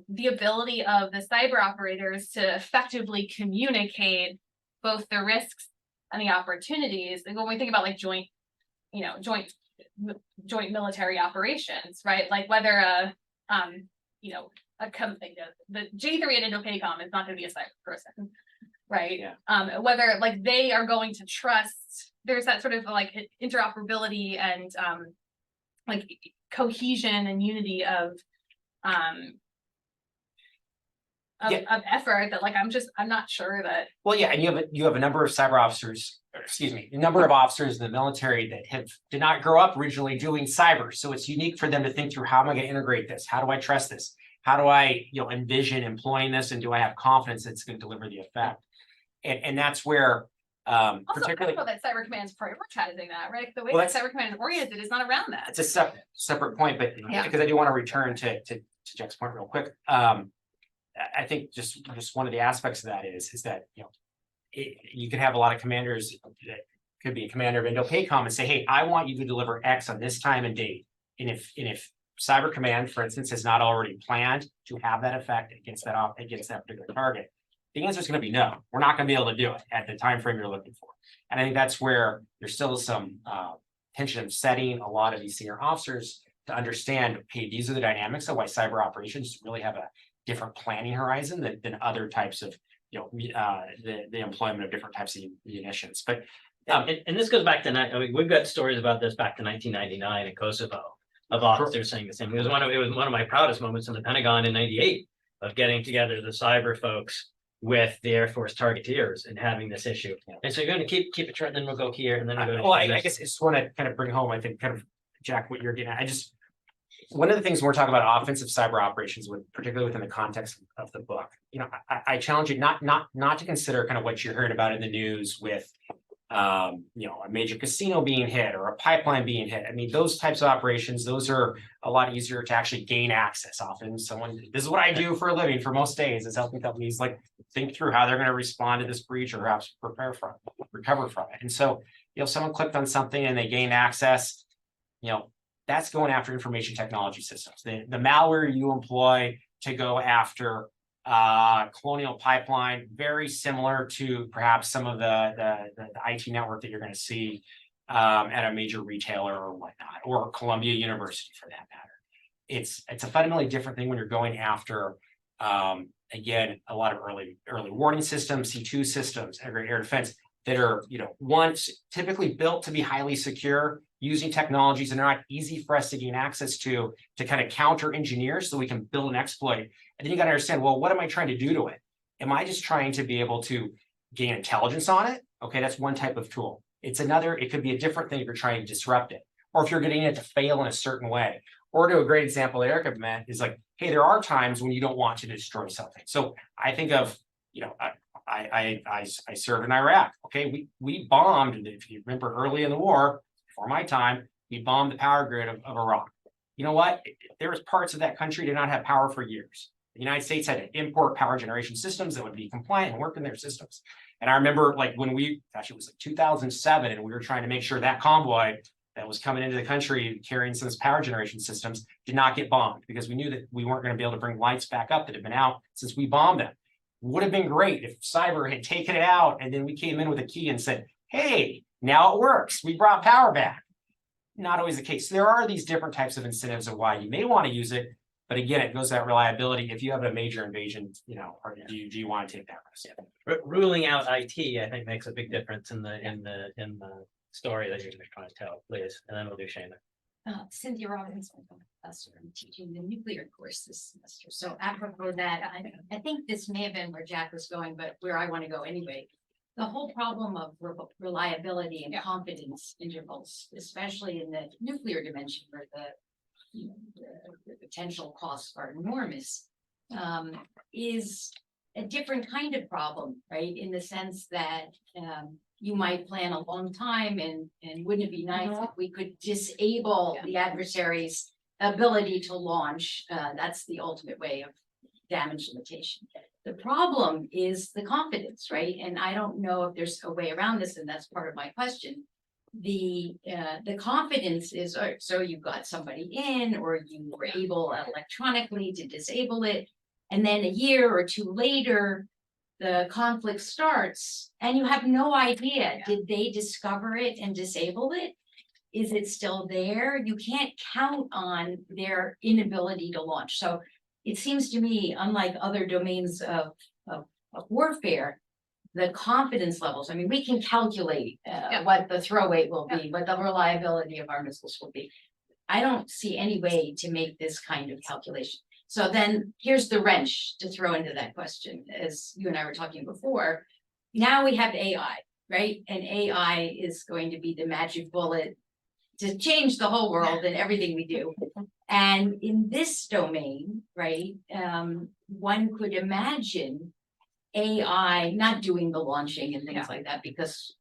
the ability of the cyber operators to effectively communicate both the risks and the opportunities. And when we think about like joint military operations, right? Like whether the J3 at Indo-PACOM is not going to be a cyber person, right? Yeah. Whether like they are going to trust, there's that sort of like interoperability and like cohesion and unity of effort that like I'm not sure that. Well, yeah, and you have a number of cyber officers, or excuse me, a number of officers in the military that did not grow up originally doing cyber. So it's unique for them to think through, how am I going to integrate this? How do I trust this? How do I envision employing this, and do I have confidence that it's going to deliver the effect? And that's where Also, particularly that Cyber Command is prioritizing that, right? The way Well, that Cyber Command is oriented is not around that. it's a separate point, but Yeah. because I do want to return to Jack's point real quick. I think just one of the aspects of that is that you can have a lot of commanders that could be a commander of Indo-PACOM and say, hey, I want you to deliver X on this time and date. And if Cyber Command, for instance, has not already planned to have that effect against that particular target, the answer is going to be no. We're not going to be able to do it at the time frame you're looking for. And I think that's where there's still some tension of setting a lot of these senior officers to understand, hey, these are the dynamics of why cyber operations really have a different planning horizon than other types of the employment of different types of munitions. But and this goes back to we've got stories about this back to 1999 in Kosovo of officers saying the same. It was one of my proudest moments in the Pentagon in '98 of getting together the cyber folks with the Air Force targeteers and having this issue. And so you're going to keep it short, and then we'll go here, and then we'll go. Well, I guess I just want to kind of bring home, I think, kind of Jack, what you're getting at. One of the things when we're talking about offensive cyber operations, particularly within the context of the book, I challenge you not to consider kind of what you're hearing about in the news with, a major casino being hit or a pipeline being hit. I mean, those types of operations, those are a lot easier to actually gain access. Often this is what I do for a living for most days, is helping companies like think through how they're going to respond to this breach or perhaps recover from it. And so, someone clicked on something and they gained access, that's going after information technology systems. The malware you employ to go after Colonial Pipeline, very similar to perhaps some of the IT network that you're going to see at a major retailer or whatnot, or Columbia University for that matter. It's a fundamentally different thing when you're going after, again, a lot of early warning systems, C2 systems, air defense that are, once typically built to be highly secure, using technologies that are not easy for us to gain access to kind of counter engineer so we can build an exploit. And then you got to understand, well, what am I trying to do to it? Am I just trying to be able to gain intelligence on it? Okay, that's one type of tool. It's another, it could be a different thing if you're trying to disrupt it, or if you're getting it to fail in a certain way. Or to a great example that Erica meant is like, hey, there are times when you don't want to destroy something. So I think of, I served in Iraq. Okay, we bombed, if you remember early in the war, before my time, we bombed the power grid of Iraq. You know what? There was parts of that country did not have power for years. The United States had to import power generation systems that would be compliant and work in their systems. And I remember like when it was like 2007, and we were trying to make sure that convoy that was coming into the country carrying some power generation systems did not get bombed, because we knew that we weren't going to be able to bring lights back up that had been out since we bombed them. Would have been great if cyber had taken it out and then we came in with a key and said, hey, now it works. We brought power back. Not always the case. There are these different types of incentives of why you may want to use it. But again, it goes to that reliability. If you have a major invasion, or do you want to take that risk? Ruling out IT, I think, makes a big difference in the story that you're trying to tell, please. And then we'll do Shana. Cynthia Robbins, I'm a professor. I'm teaching the nuclear course this semester. So apropos that, I think this may have been where Jack was going, but where I want to go anyway. The whole problem of reliability and confidence intervals, especially in the nuclear dimension where the potential costs are enormous, is a different kind of problem, right? In the sense that you might plan a long time, and wouldn't it be nice if we could disable the adversary's ability to launch? That's the ultimate way of damage limitation. The problem is the confidence, right? And I don't know if there's a way around this, and that's part of my question. The confidence is, so you've got somebody in, or you were able electronically to disable it, and then a year or two later, the conflict starts, and you have no idea, did they discover it and disable it? Is it still there? You can't count on their inability to launch. So it seems to me, unlike other domains of warfare, the confidence levels, I mean, we can calculate what the throw weight will be, what the reliability of our missiles will be. I don't see any way to make this kind of calculation. So then here's the wrench to throw into that question, as you and I were talking before. Now we have AI, right? And AI is going to be the magic bullet to change the whole world and everything we do. And in this domain, right, one could imagine AI not doing the launching and things like that, because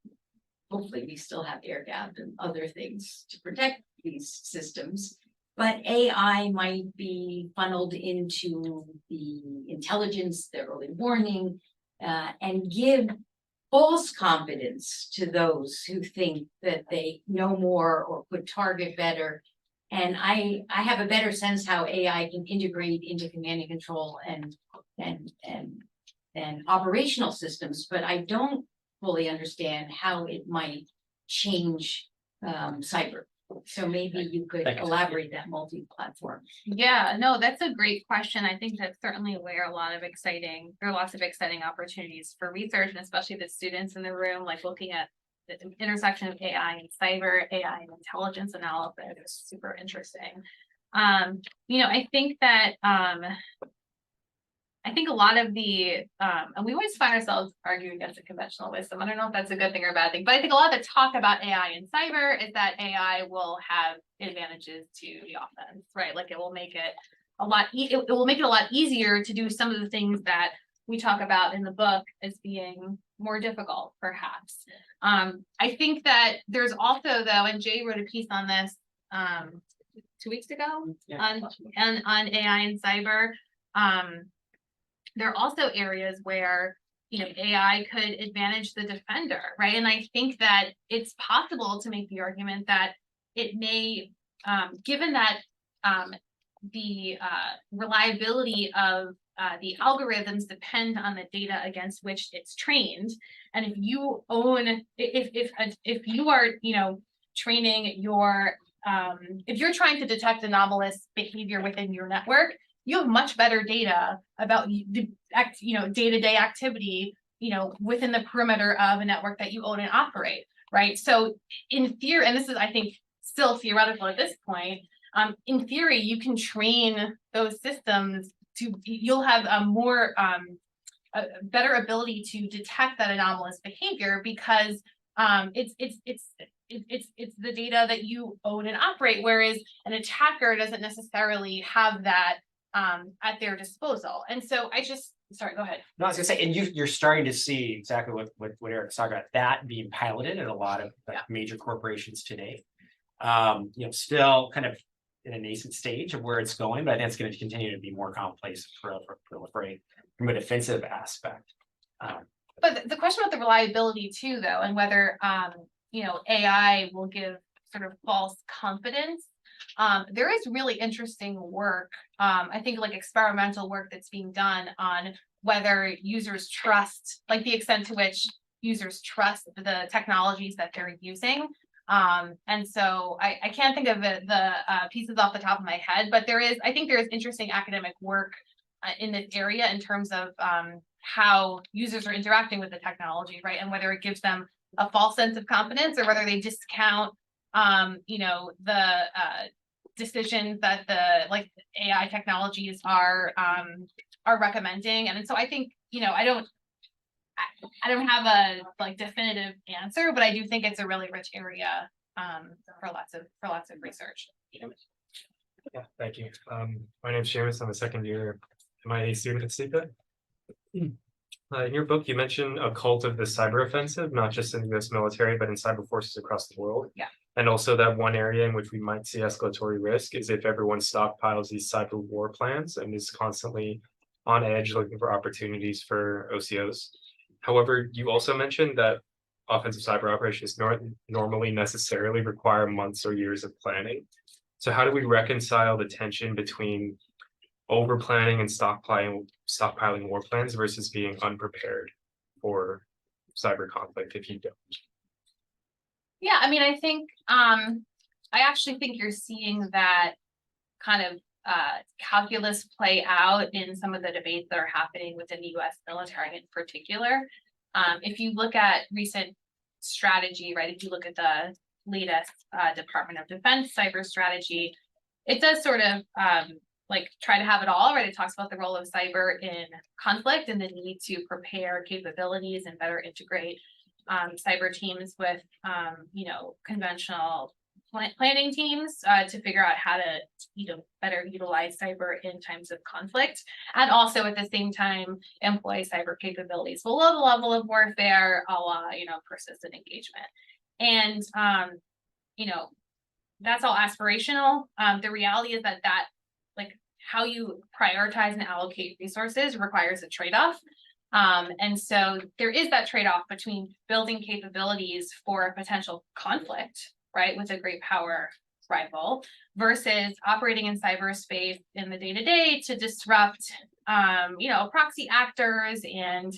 hopefully we still have air gap and other things to protect these systems. But AI might be funneled into the intelligence, the early warning, and give false confidence to those who think that they know more or could target better. And I have a better sense how AI can integrate into command and control and operational systems, but I don't fully understand how it might change cyber. So maybe you could elaborate that multi-platform. Yeah, no, that's a great question. I think that's certainly where there are lots of exciting opportunities for research, and especially the students in the room, like looking at the intersection of AI and cyber, AI and intelligence analysis is super interesting. I think that I think a lot of the, and we always find ourselves arguing against the conventional wisdom. I don't know if that's a good thing or a bad thing, but I think a lot of the talk about AI and cyber is that AI will have advantages to the offense, right? Like it will make it it will make it a lot easier to do some of the things that we talk about in the book as being more difficult, perhaps. I think that there's also, though, and Jay wrote a piece on this 2 weeks ago on AI and cyber. There are also areas where, AI could advantage the defender, right? And I think that it's possible to make the argument that it may, given that the reliability of the algorithms depend on the data against which it's trained. And if you own, if you are, training your, if you're trying to detect anomalous behavior within your network, you have much better data about the day-to-day activity, within the perimeter of a network that you own and operate, right? So in theory, and this is, I think, still theoretical at this point, in theory, you can train those systems you'll have a more, a better ability to detect that anomalous behavior because it's the data that you own and operate, whereas an attacker doesn't necessarily have that at their disposal. And so sorry, go ahead. No, I was gonna say, and you're starting to see exactly what Eric's talking about, that being piloted in a lot of major corporations today. Still kind of in a nascent stage of where it's going, but I think it's going to continue to be more commonplace for proliferate from a defensive aspect. But the question about the reliability too, though, and whether AI will give sort of false confidence. There is really interesting work, I think like experimental work that's being done on whether users trust, like the extent to which users trust the technologies that they're using. And so I can't think of the pieces off the top of my head, but I think there is interesting academic work in this area in terms of how users are interacting with the technology, right? And whether it gives them a false sense of confidence or whether they discount, the decisions that the AI technologies are recommending. And so I think, I don't have a definitive answer, but I do think it's a really rich area for lots of research. Yeah, thank you. My name's Seamus. I'm a second year MIA student at SIPA. In your book, you mentioned a cult of the cyber offensive, not just in the US military, but in cyber forces across the world. Yeah. And also that one area in which we might see escalatory risk is if everyone stockpiles these cyber war plans and is constantly on edge looking for opportunities for OCOs. However, you also mentioned that offensive cyber operations normally necessarily require months or years of planning. So how do we reconcile the tension between over planning and stockpiling war plans versus being unprepared for cyber conflict if you don't? Yeah, I mean, I think I actually think you're seeing that kind of calculus play out in some of the debates that are happening within the US military in particular. If you look at recent strategy, right, if you look at the latest Department of Defense cyber strategy, it does sort of try to have it all, right? It talks about the role of cyber in conflict and the need to prepare capabilities and better integrate cyber teams with, conventional planning teams to figure out how to better utilize cyber in times of conflict, and also at the same time employ cyber capabilities below the level of warfare, a la persistent engagement. And that's all aspirational. The reality is that how you prioritize and allocate resources requires a trade-off. And so there is that trade-off between building capabilities for a potential conflict, right, with a great power rival, versus operating in cyberspace in the day-to-day to disrupt, proxy actors and,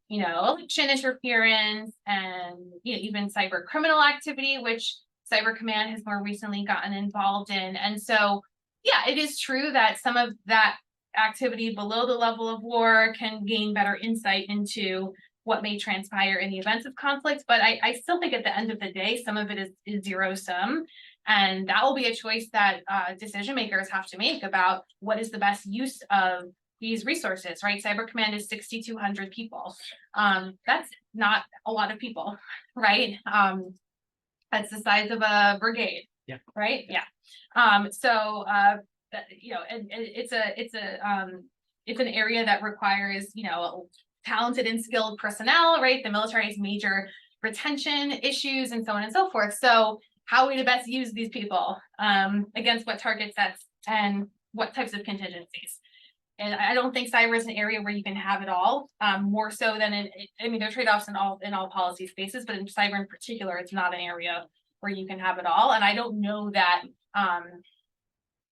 election interference and even cyber criminal activity, which Cyber Command has more recently gotten involved in. And so, yeah, it is true that some of that activity below the level of war can gain better insight into what may transpire in the events of conflict. But I still think at the end of the day, some of it is zero sum. And that will be a choice that decision makers have to make about what is the best use of these resources, right? Cyber Command is 6,200 people. That's not a lot of people, right? That's the size of a brigade. Yeah. Right. Yeah. It's an area that requires, talented and skilled personnel, right? The military has major retention issues and so on and so forth. So how are we to best use these people against what target sets and what types of contingencies? And I don't think cyber is an area where you can have it all, more so than there are trade-offs in all policy spaces, but in cyber in particular, it's not an area where you can have it all. And I don't know that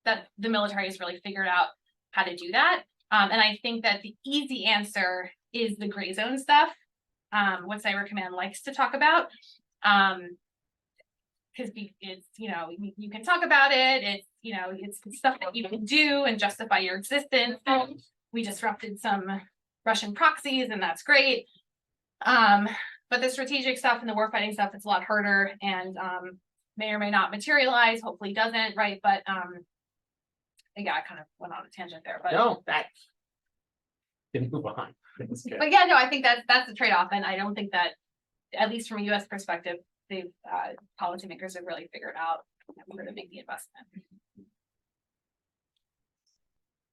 that the military has really figured out how to do that. And I think that the easy answer is the gray zone stuff, what Cyber Command likes to talk about. Because it's, you can talk about it, it's, it's stuff that you can do and justify your existence. We disrupted some Russian proxies and that's great. But the strategic stuff and the warfighting stuff, it's a lot harder and may or may not materialize, hopefully doesn't, right? But yeah, I kind of went on a tangent there, but No, that. Didn't move on. That's good. but yeah, no, I think that's the trade-off, and I don't think that, at least from a US perspective, they've policymakers have really figured out where to make the investment.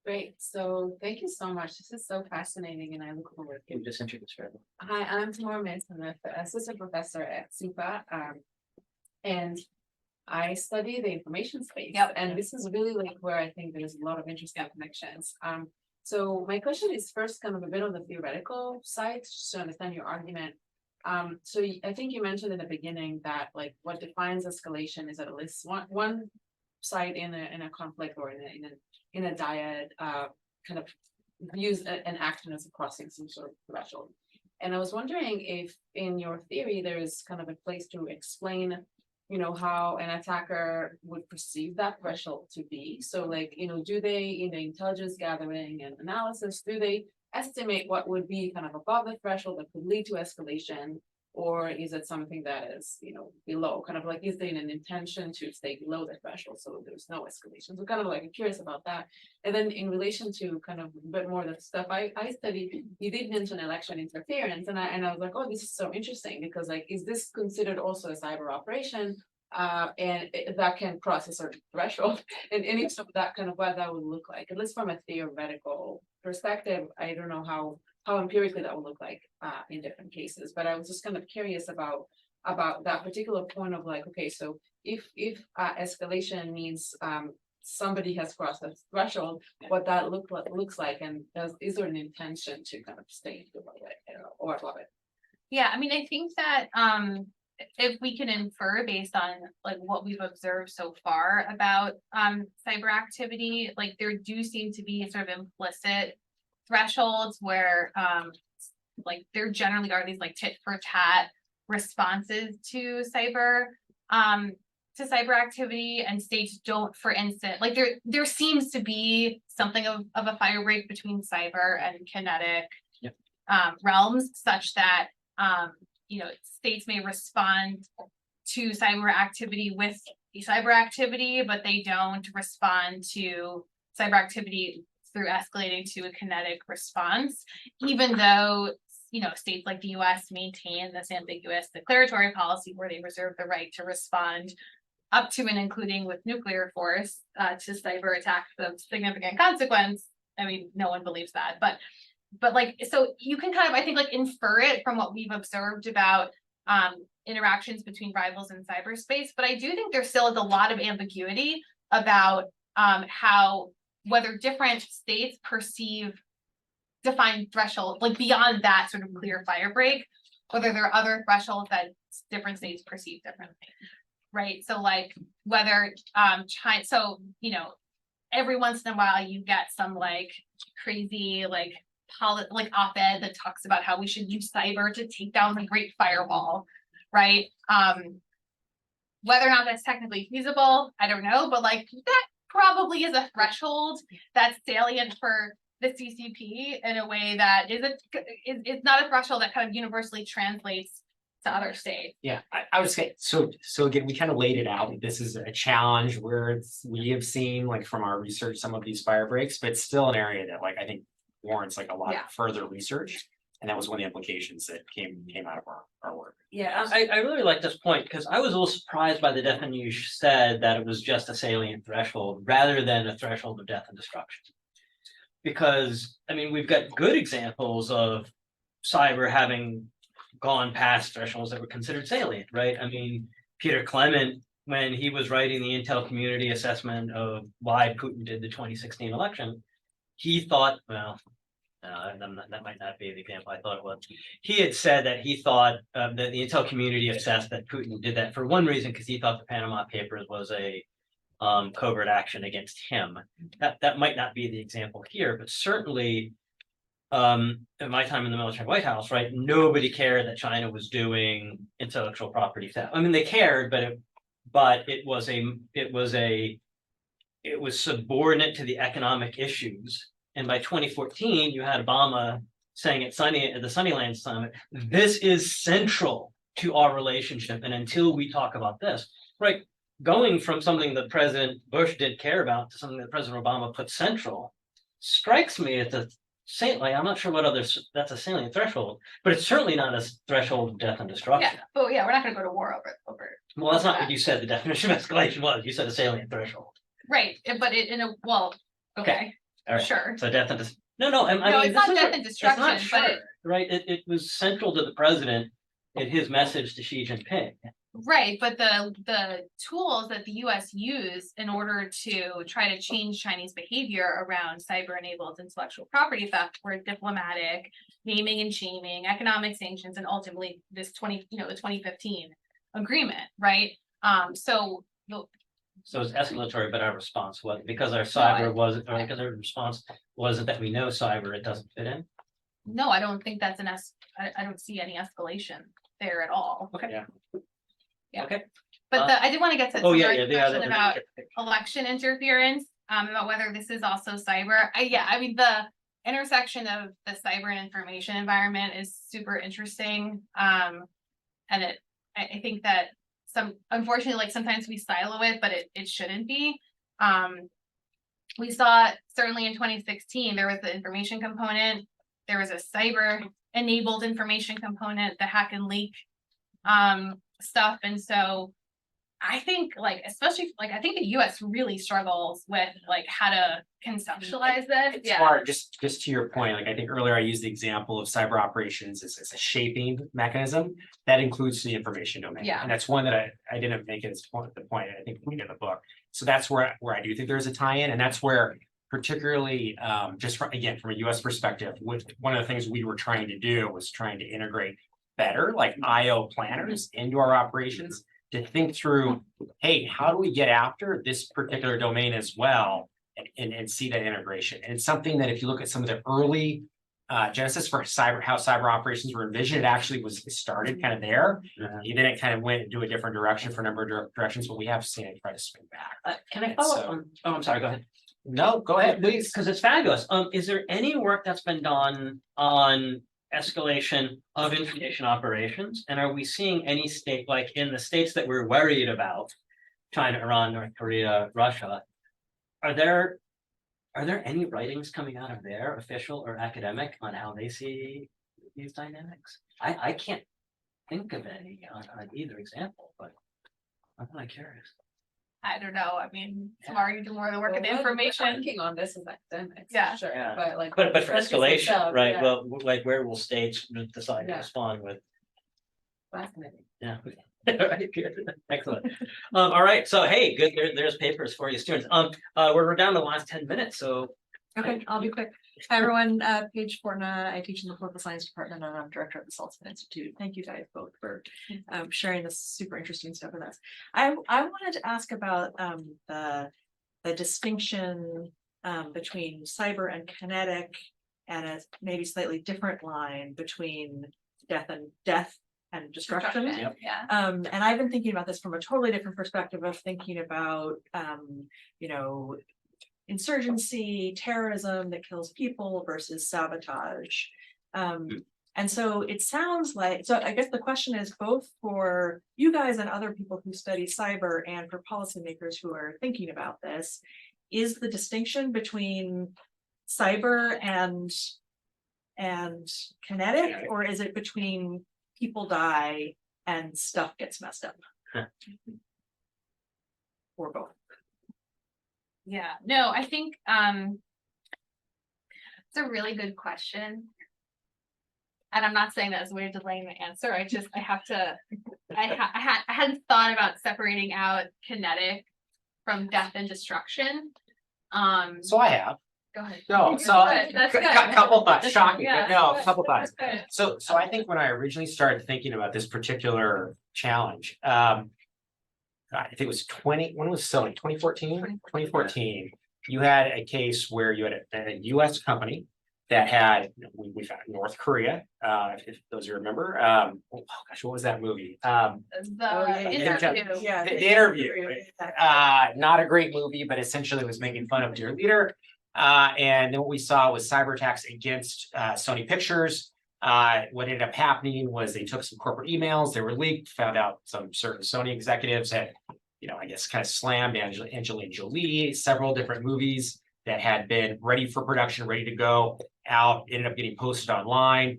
Great, so thank you so much. This is so fascinating and I look forward. Can you just introduce her? Hi, I'm Tamara Mason, I'm an assistant professor at SIPA. And I study the information space. Yep. And this is really like where I think there's a lot of interesting connections. So my question is first kind of a bit on the theoretical side, just to understand your argument. So I think you mentioned in the beginning that like what defines escalation is at least one side in a conflict or in a dyad kind of use an action as crossing some sort of threshold. And I was wondering if in your theory there is kind of a place to explain, how an attacker would perceive that threshold to be. So like, do they in the intelligence gathering and analysis, do they estimate what would be kind of above the threshold that could lead to escalation? Or is it something that is, below, kind of like, is there an intention to stay below the threshold so there's no escalation? So kind of like, I'm curious about that. And then in relation to kind of a bit more of the stuff I studied, you did mention election interference, and I was like, oh, this is so interesting because like, is this considered also a cyber operation? And that can cross a certain threshold, and any of that kind of what that would look like, at least from a theoretical perspective. I don't know how empirically that would look like in different cases, but I was just kind of curious about that particular point of like, okay, so if escalation means somebody has crossed the threshold, what that looks like, and is there an intention to kind of stay below it or above it? Yeah, I mean, I think that if we can infer based on like what we've observed so far about cyber activity, like there do seem to be sort of implicit thresholds where like there generally are these like tit for tat responses to cyber activity, and states don't, for instance, like there seems to be something of a fire break between cyber and kinetic realms, such that states may respond to cyber activity with cyber activity, but they don't respond to cyber activity through escalating to a kinetic response, even though, states like the US maintain this ambiguous declaratory policy where they reserve the right to respond up to and including with nuclear force to cyber attacks of significant consequence. I mean, no one believes that, but like, so you can kind of, I think, like infer it from what we've observed about interactions between rivals in cyberspace. But I do think there still is a lot of ambiguity about whether different states define threshold, like beyond that sort of clear fire break, whether there are other thresholds that different states perceive differently, right? So like whether China, so every once in a while you get some like crazy like op-ed that talks about how we should use cyber to take down the Great Firewall, right? Whether or not that's technically feasible, I don't know, but like that probably is a threshold that's salient for the CCP in a way that it's not a threshold that kind of universally translates to other states. Yeah, I would say, so again, we kind of laid it out. This is a challenge where we have seen like from our research, some of these fire breaks, but it's still an area that like, I think warrants like a lot of further research. And that was one of the implications that came out of our work. Yeah, I really like this point because I was a little surprised by the definition you said that it was just a salient threshold rather than a threshold of death and destruction. Because, I mean, we've got good examples of cyber having gone past thresholds that were considered salient, right? I mean, Peter Clement, when he was writing the Intel community assessment of why Putin did the 2016 election, he thought, well, that might not be the example I thought it was. He had said that he thought that the Intel community assessed that Putin did that for one reason, because he thought the Panama Papers was a covert action against him. That might not be the example here, but certainly in my time in the military White House, right, nobody cared that China was doing intellectual property theft. I mean, they cared, but it was subordinate to the economic issues. And by 2014, you had Obama saying at the Sunnyland Summit, this is central to our relationship. And until we talk about this, right, going from something that President Bush did care about to something that President Obama put central strikes me as a saintly. I'm not sure what that's a salient threshold, but it's certainly not a threshold of death and destruction. Yeah, but yeah, we're not gonna go to war over. Well, that's not what you said the definition of escalation was. You said a salient threshold. Right, but okay, All right. sure. So death and no, I No, mean, it's not this is death what- and it's not destruction, but sure, right? It was central to the president in his message to Xi Jinping. right, but the tools that the US used in order to try to change Chinese behavior around cyber-enabled intellectual property theft were diplomatic, naming and shaming, economic sanctions, and ultimately the 2015 agreement, right? So So it's escalatory, but our response was because our because our response wasn't that we know cyber, it doesn't fit in. no, I don't think that's I don't see any escalation there at all. Okay. Yeah. Yeah. Okay. But I did want to get to Oh, yeah, Sarah's yeah, question about election interference, about whether this is also cyber. I mean, the intersection of the cyber and information environment is super interesting. And I think that unfortunately, like sometimes we silo it, but it shouldn't be. We saw certainly in 2016, there was the information component, there was a cyber enabled information component, the hack and leak stuff. And so I think especially I think the US really struggles with how to conceptualize this. It's hard, just to your point, I think earlier I used the example of cyber operations as a shaping mechanism that includes the information domain. Yeah. And that's one that I didn't make it as the point, I think we get the book. So that's where I do think there's a tie-in, and that's where particularly from a US perspective, one of the things we were trying to do was trying to integrate better IO planners into our operations to think through, hey, how do we get after this particular domain as well and see that integration? And it's something that if you look at some of the early genesis for how cyber operations were envisioned, it actually started kind of there. And then it kind of went into a different direction for a number of directions, but we have seen it try to spin back. Can I follow up on, I'm sorry, go ahead. No, go ahead, please. Because it's fabulous. Is there any work that's been done on escalation of information operations? And are we seeing any state, in the states that we're worried about, China, Iran, North Korea, Russia, are there any writings coming out of there, official or academic, on how they see these dynamics? I can't think of any on either example, but I'm kind of curious. I don't know. I mean, tomorrow you do more of the work in information. Working on this is academics. Yeah. Sure, Yeah. but But for escalation, itself, right, yeah. well, where will states decide to Yeah. respond with? Fascinating. Yeah. Right, good. Excellent. All right, so hey, good, there's papers for you students. We're down to the last 10 minutes, so. Okay, I'll be quick. Hi, everyone. Paige Fortna. I teach in the political science department and I'm director of the Saltzman Institute. Thank you guys both for sharing this super interesting stuff with us. I wanted to ask about the distinction between cyber and kinetic, and a maybe slightly different line between death and destruction. Yep. Yeah. And I've been thinking about this from a totally different perspective of thinking about, insurgency, terrorism that kills people versus sabotage. And so it sounds like, so I guess the question is both for you guys and other people who study cyber and for policymakers who are thinking about this, is the distinction between cyber and kinetic, or is it between people die and stuff gets messed up? Or both? Yeah, no, I think it's a really good question. And I'm not saying that as a way of delaying the answer. I hadn't thought about separating out kinetic from death and destruction. So I have. Go ahead. No, so That's good. couple thoughts, shocking, Yeah, but no, that's a couple good. thoughts. That's good. So I think when I originally started thinking about this particular challenge, I think it was when was Sony, 2014? 2014. You had a case where you had a US company that had, we found North Korea, if those you remember, oh gosh, what was that movie? Oh, The interview. Yeah. The interview, not a great movie, but essentially was making fun of their leader. And then what we saw was cyber attacks against Sony Pictures. What ended up happening was they took some corporate emails, they were leaked, found out some certain Sony executives had, I guess kind of slammed Angelina Jolie, several different movies that had been ready for production, ready to go out, ended up getting posted online.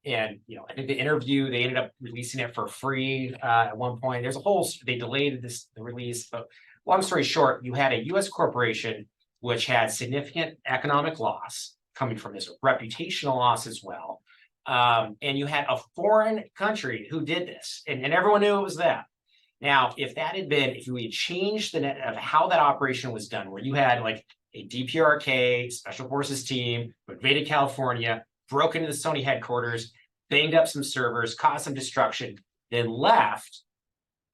And I think the interview, they ended up releasing it for free at one point. They delayed the release, but long story short, you had a US corporation which had significant economic loss coming from this, reputational loss as well. And you had a foreign country who did this, and everyone knew it was them. Now, if we had changed the net of how that operation was done, where you had like a DPRK special forces team who invaded California, broke into the Sony headquarters, banged up some servers, caused some destruction, then left,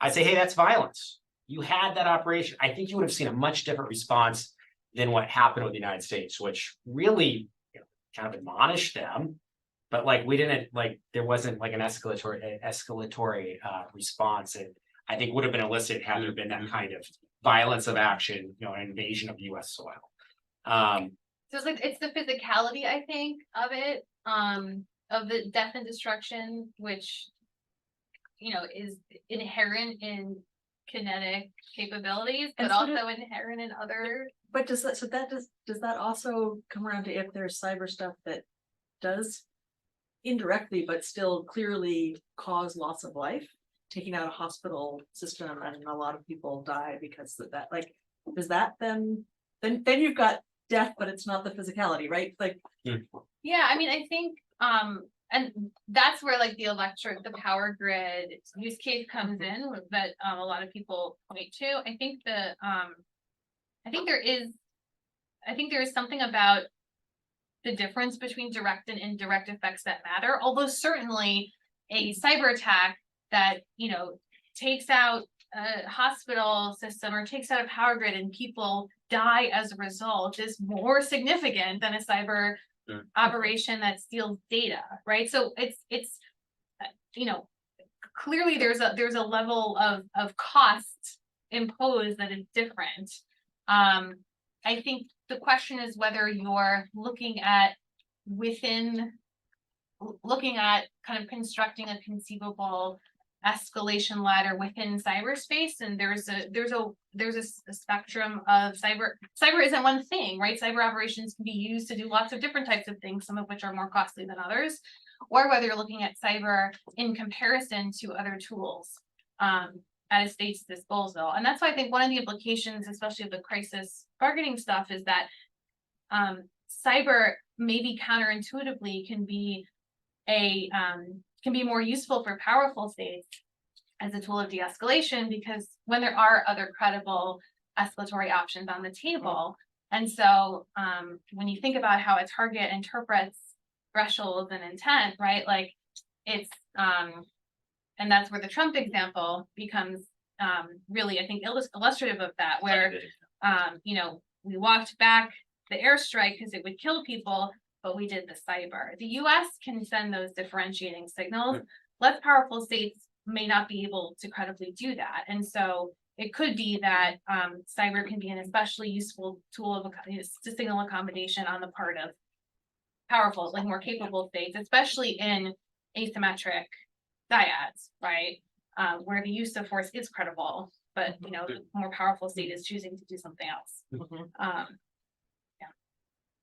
I say, hey, that's violence. You had that operation. I think you would have seen a much different response than what happened with the United States, which really kind of admonished them. But there wasn't like an escalatory response. And I think would have been elicited had there been that kind of violence of action, an invasion of US soil. So it's the physicality, I think, of it, of the death and destruction, which, is inherent in kinetic capabilities, but And so also inherent in other. But does that also come around to if there's cyber stuff that does indirectly, but still clearly cause loss of life, taking out a hospital system and a lot of people die because of that, does that then you've got death, but it's not the physicality, right? Yeah, I mean, I think, and that's where the power grid use case comes in that a lot of people point to. I think there is something about the difference between direct and indirect effects that matter. Although certainly a cyber attack that takes out a hospital system or takes out a power grid and people die as a result is more significant than a cyber operation that steals data, right? So it's clearly there's a level of cost imposed that is different. I think the question is whether you're looking at kind of constructing a conceivable escalation ladder within cyberspace, and there's a spectrum of cyber isn't one thing, right? Cyber operations can be used to do lots of different types of things, some of which are more costly than others, or whether you're looking at cyber in comparison to other tools at a state's disposal. And that's why I think one of the implications, especially of the crisis bargaining stuff, is that cyber maybe counterintuitively can be more useful for powerful states as a tool of de-escalation, because when there are other credible escalatory options on the table. And so when you think about how a target interprets thresholds and intent, right? It's and that's where the Trump example becomes really, I think, illustrative of that, where we walked back the airstrike because it would kill people, but we did the cyber. The US can send those differentiating signals. Less powerful states may not be able to credibly do that. And so it could be that cyber can be an especially useful tool to signal accommodation on the part of powerful, more capable states, especially in asymmetric dyads, right? Where the use of force is credible, but the more powerful state is choosing to do something else.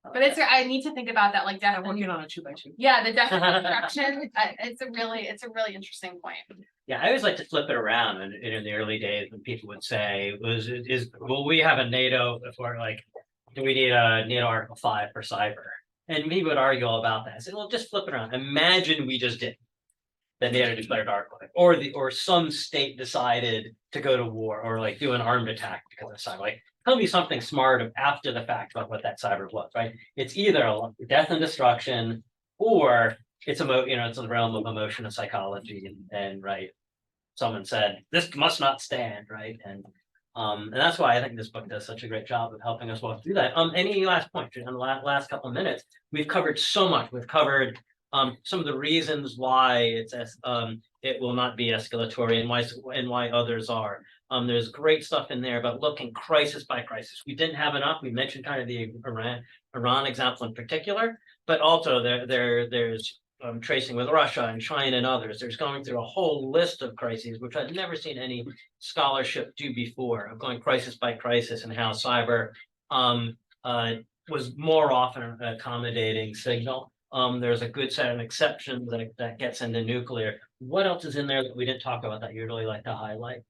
But I need to think about that, death. I'm working on a 2x2. Yeah, the death and destruction. It's a really interesting point. Yeah, I always like to flip it around, and in the early days when people would say, will we have a NATO before, do we need a NATO Article 5 for cyber? And we would argue all about that. I said, well, just flip it around. Imagine we just did. The NATO declared Article 5, or some state decided to go to war or do an armed attack because of cyber. Tell me something smart after the fact about what that cyber was, right? It's either death and destruction, or it's it's in the realm of emotion and psychology, and right. someone said, this must not stand, right? And that's why I think this book does such a great job of helping us walk through that. Any last points in the last couple of minutes? We've covered so much. We've covered some of the reasons why it will not be escalatory and why others are. There's great stuff in there about looking crisis by crisis. We didn't have enough. We mentioned kind of the Iran example in particular, but also there's tracing with Russia and China and others. There's going through a whole list of crises, which I've never seen any scholarship do before, of going crisis by crisis and how cyber was more often an accommodating signal. There's a good set of exceptions that gets into nuclear. What else is in there that we didn't talk about that you'd really like to highlight?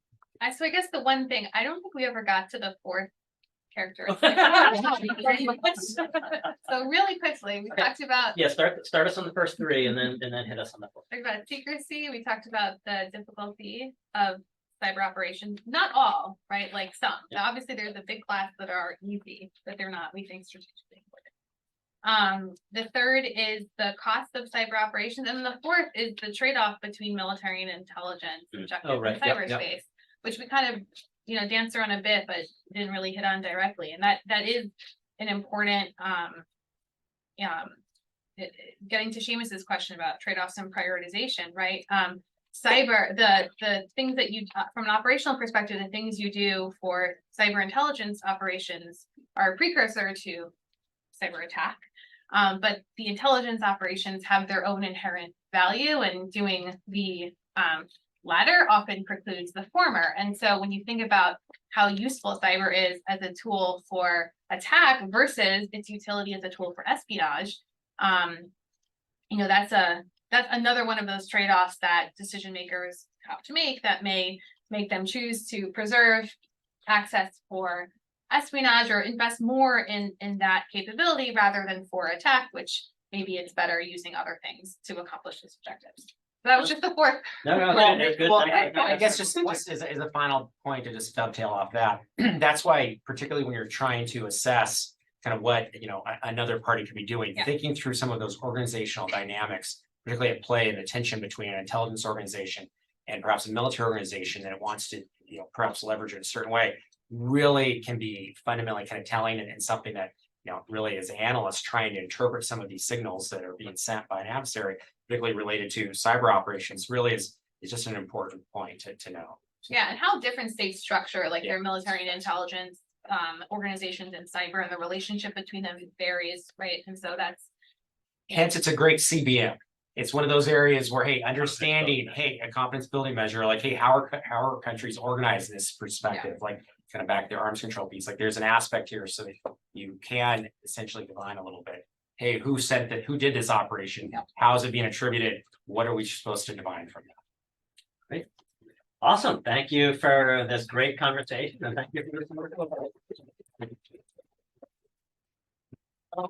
So I guess the one thing, I don't think we ever got to the fourth characteristic. So really quickly, we talked about Yeah, start us on the first three and then hit us on the fourth. talked about secrecy, we talked about the difficulty of cyber operations, not all, right, like some. Now, obviously, there's a big class that are easy, but they're not, we think, strategically important. The third is the cost of cyber operations, and then the fourth is the trade-off between military and intelligence objectives right. in Yep, cyberspace, which we kind of, danced around a bit, but didn't really hit on directly, and that is an important getting to Seamus's question about trade-offs and prioritization, right? Cyber, the things that you, from an operational perspective, the things you do for cyber intelligence operations are a precursor to cyber attack. But the intelligence operations have their own inherent value, and doing the latter often precludes the former. And so when you think about how useful cyber is as a tool for attack versus its utility as a tool for espionage, that's another one of those trade-offs that decision makers have to make that may make them choose to preserve access for espionage or invest more in that capability rather than for attack, which maybe it's better using other things to accomplish its objectives. So that was just the fourth. No, Well, good. well, I guess just as a final point to just dovetail off that, that's why particularly when you're trying to assess kind of what, another party could be doing, Yeah. thinking through some of those organizational dynamics, particularly at play in the tension between an intelligence organization and perhaps a military organization that it wants to, perhaps leverage in a certain way, really can be fundamentally kind of telling and something that, really as analysts trying to interpret some of these signals that are being sent by an adversary, particularly related to cyber operations, really is just an important point to know. Yeah, and how different states structure like their military and intelligence organizations and cyber, and the relationship between them varies, right? And so that's Hence, it's a great CBM. It's one of those areas where, hey, understanding, hey, a confidence building measure, like, hey, how are countries organized in this perspective? Like, kind of back their arms control piece. Like, there's an aspect here so that you can essentially divine a little bit. Hey, who sent that? Who did this operation? How is it being attributed? What are we supposed to divine from that? Great. Awesome. Thank you for this great conversation, and thank you for this.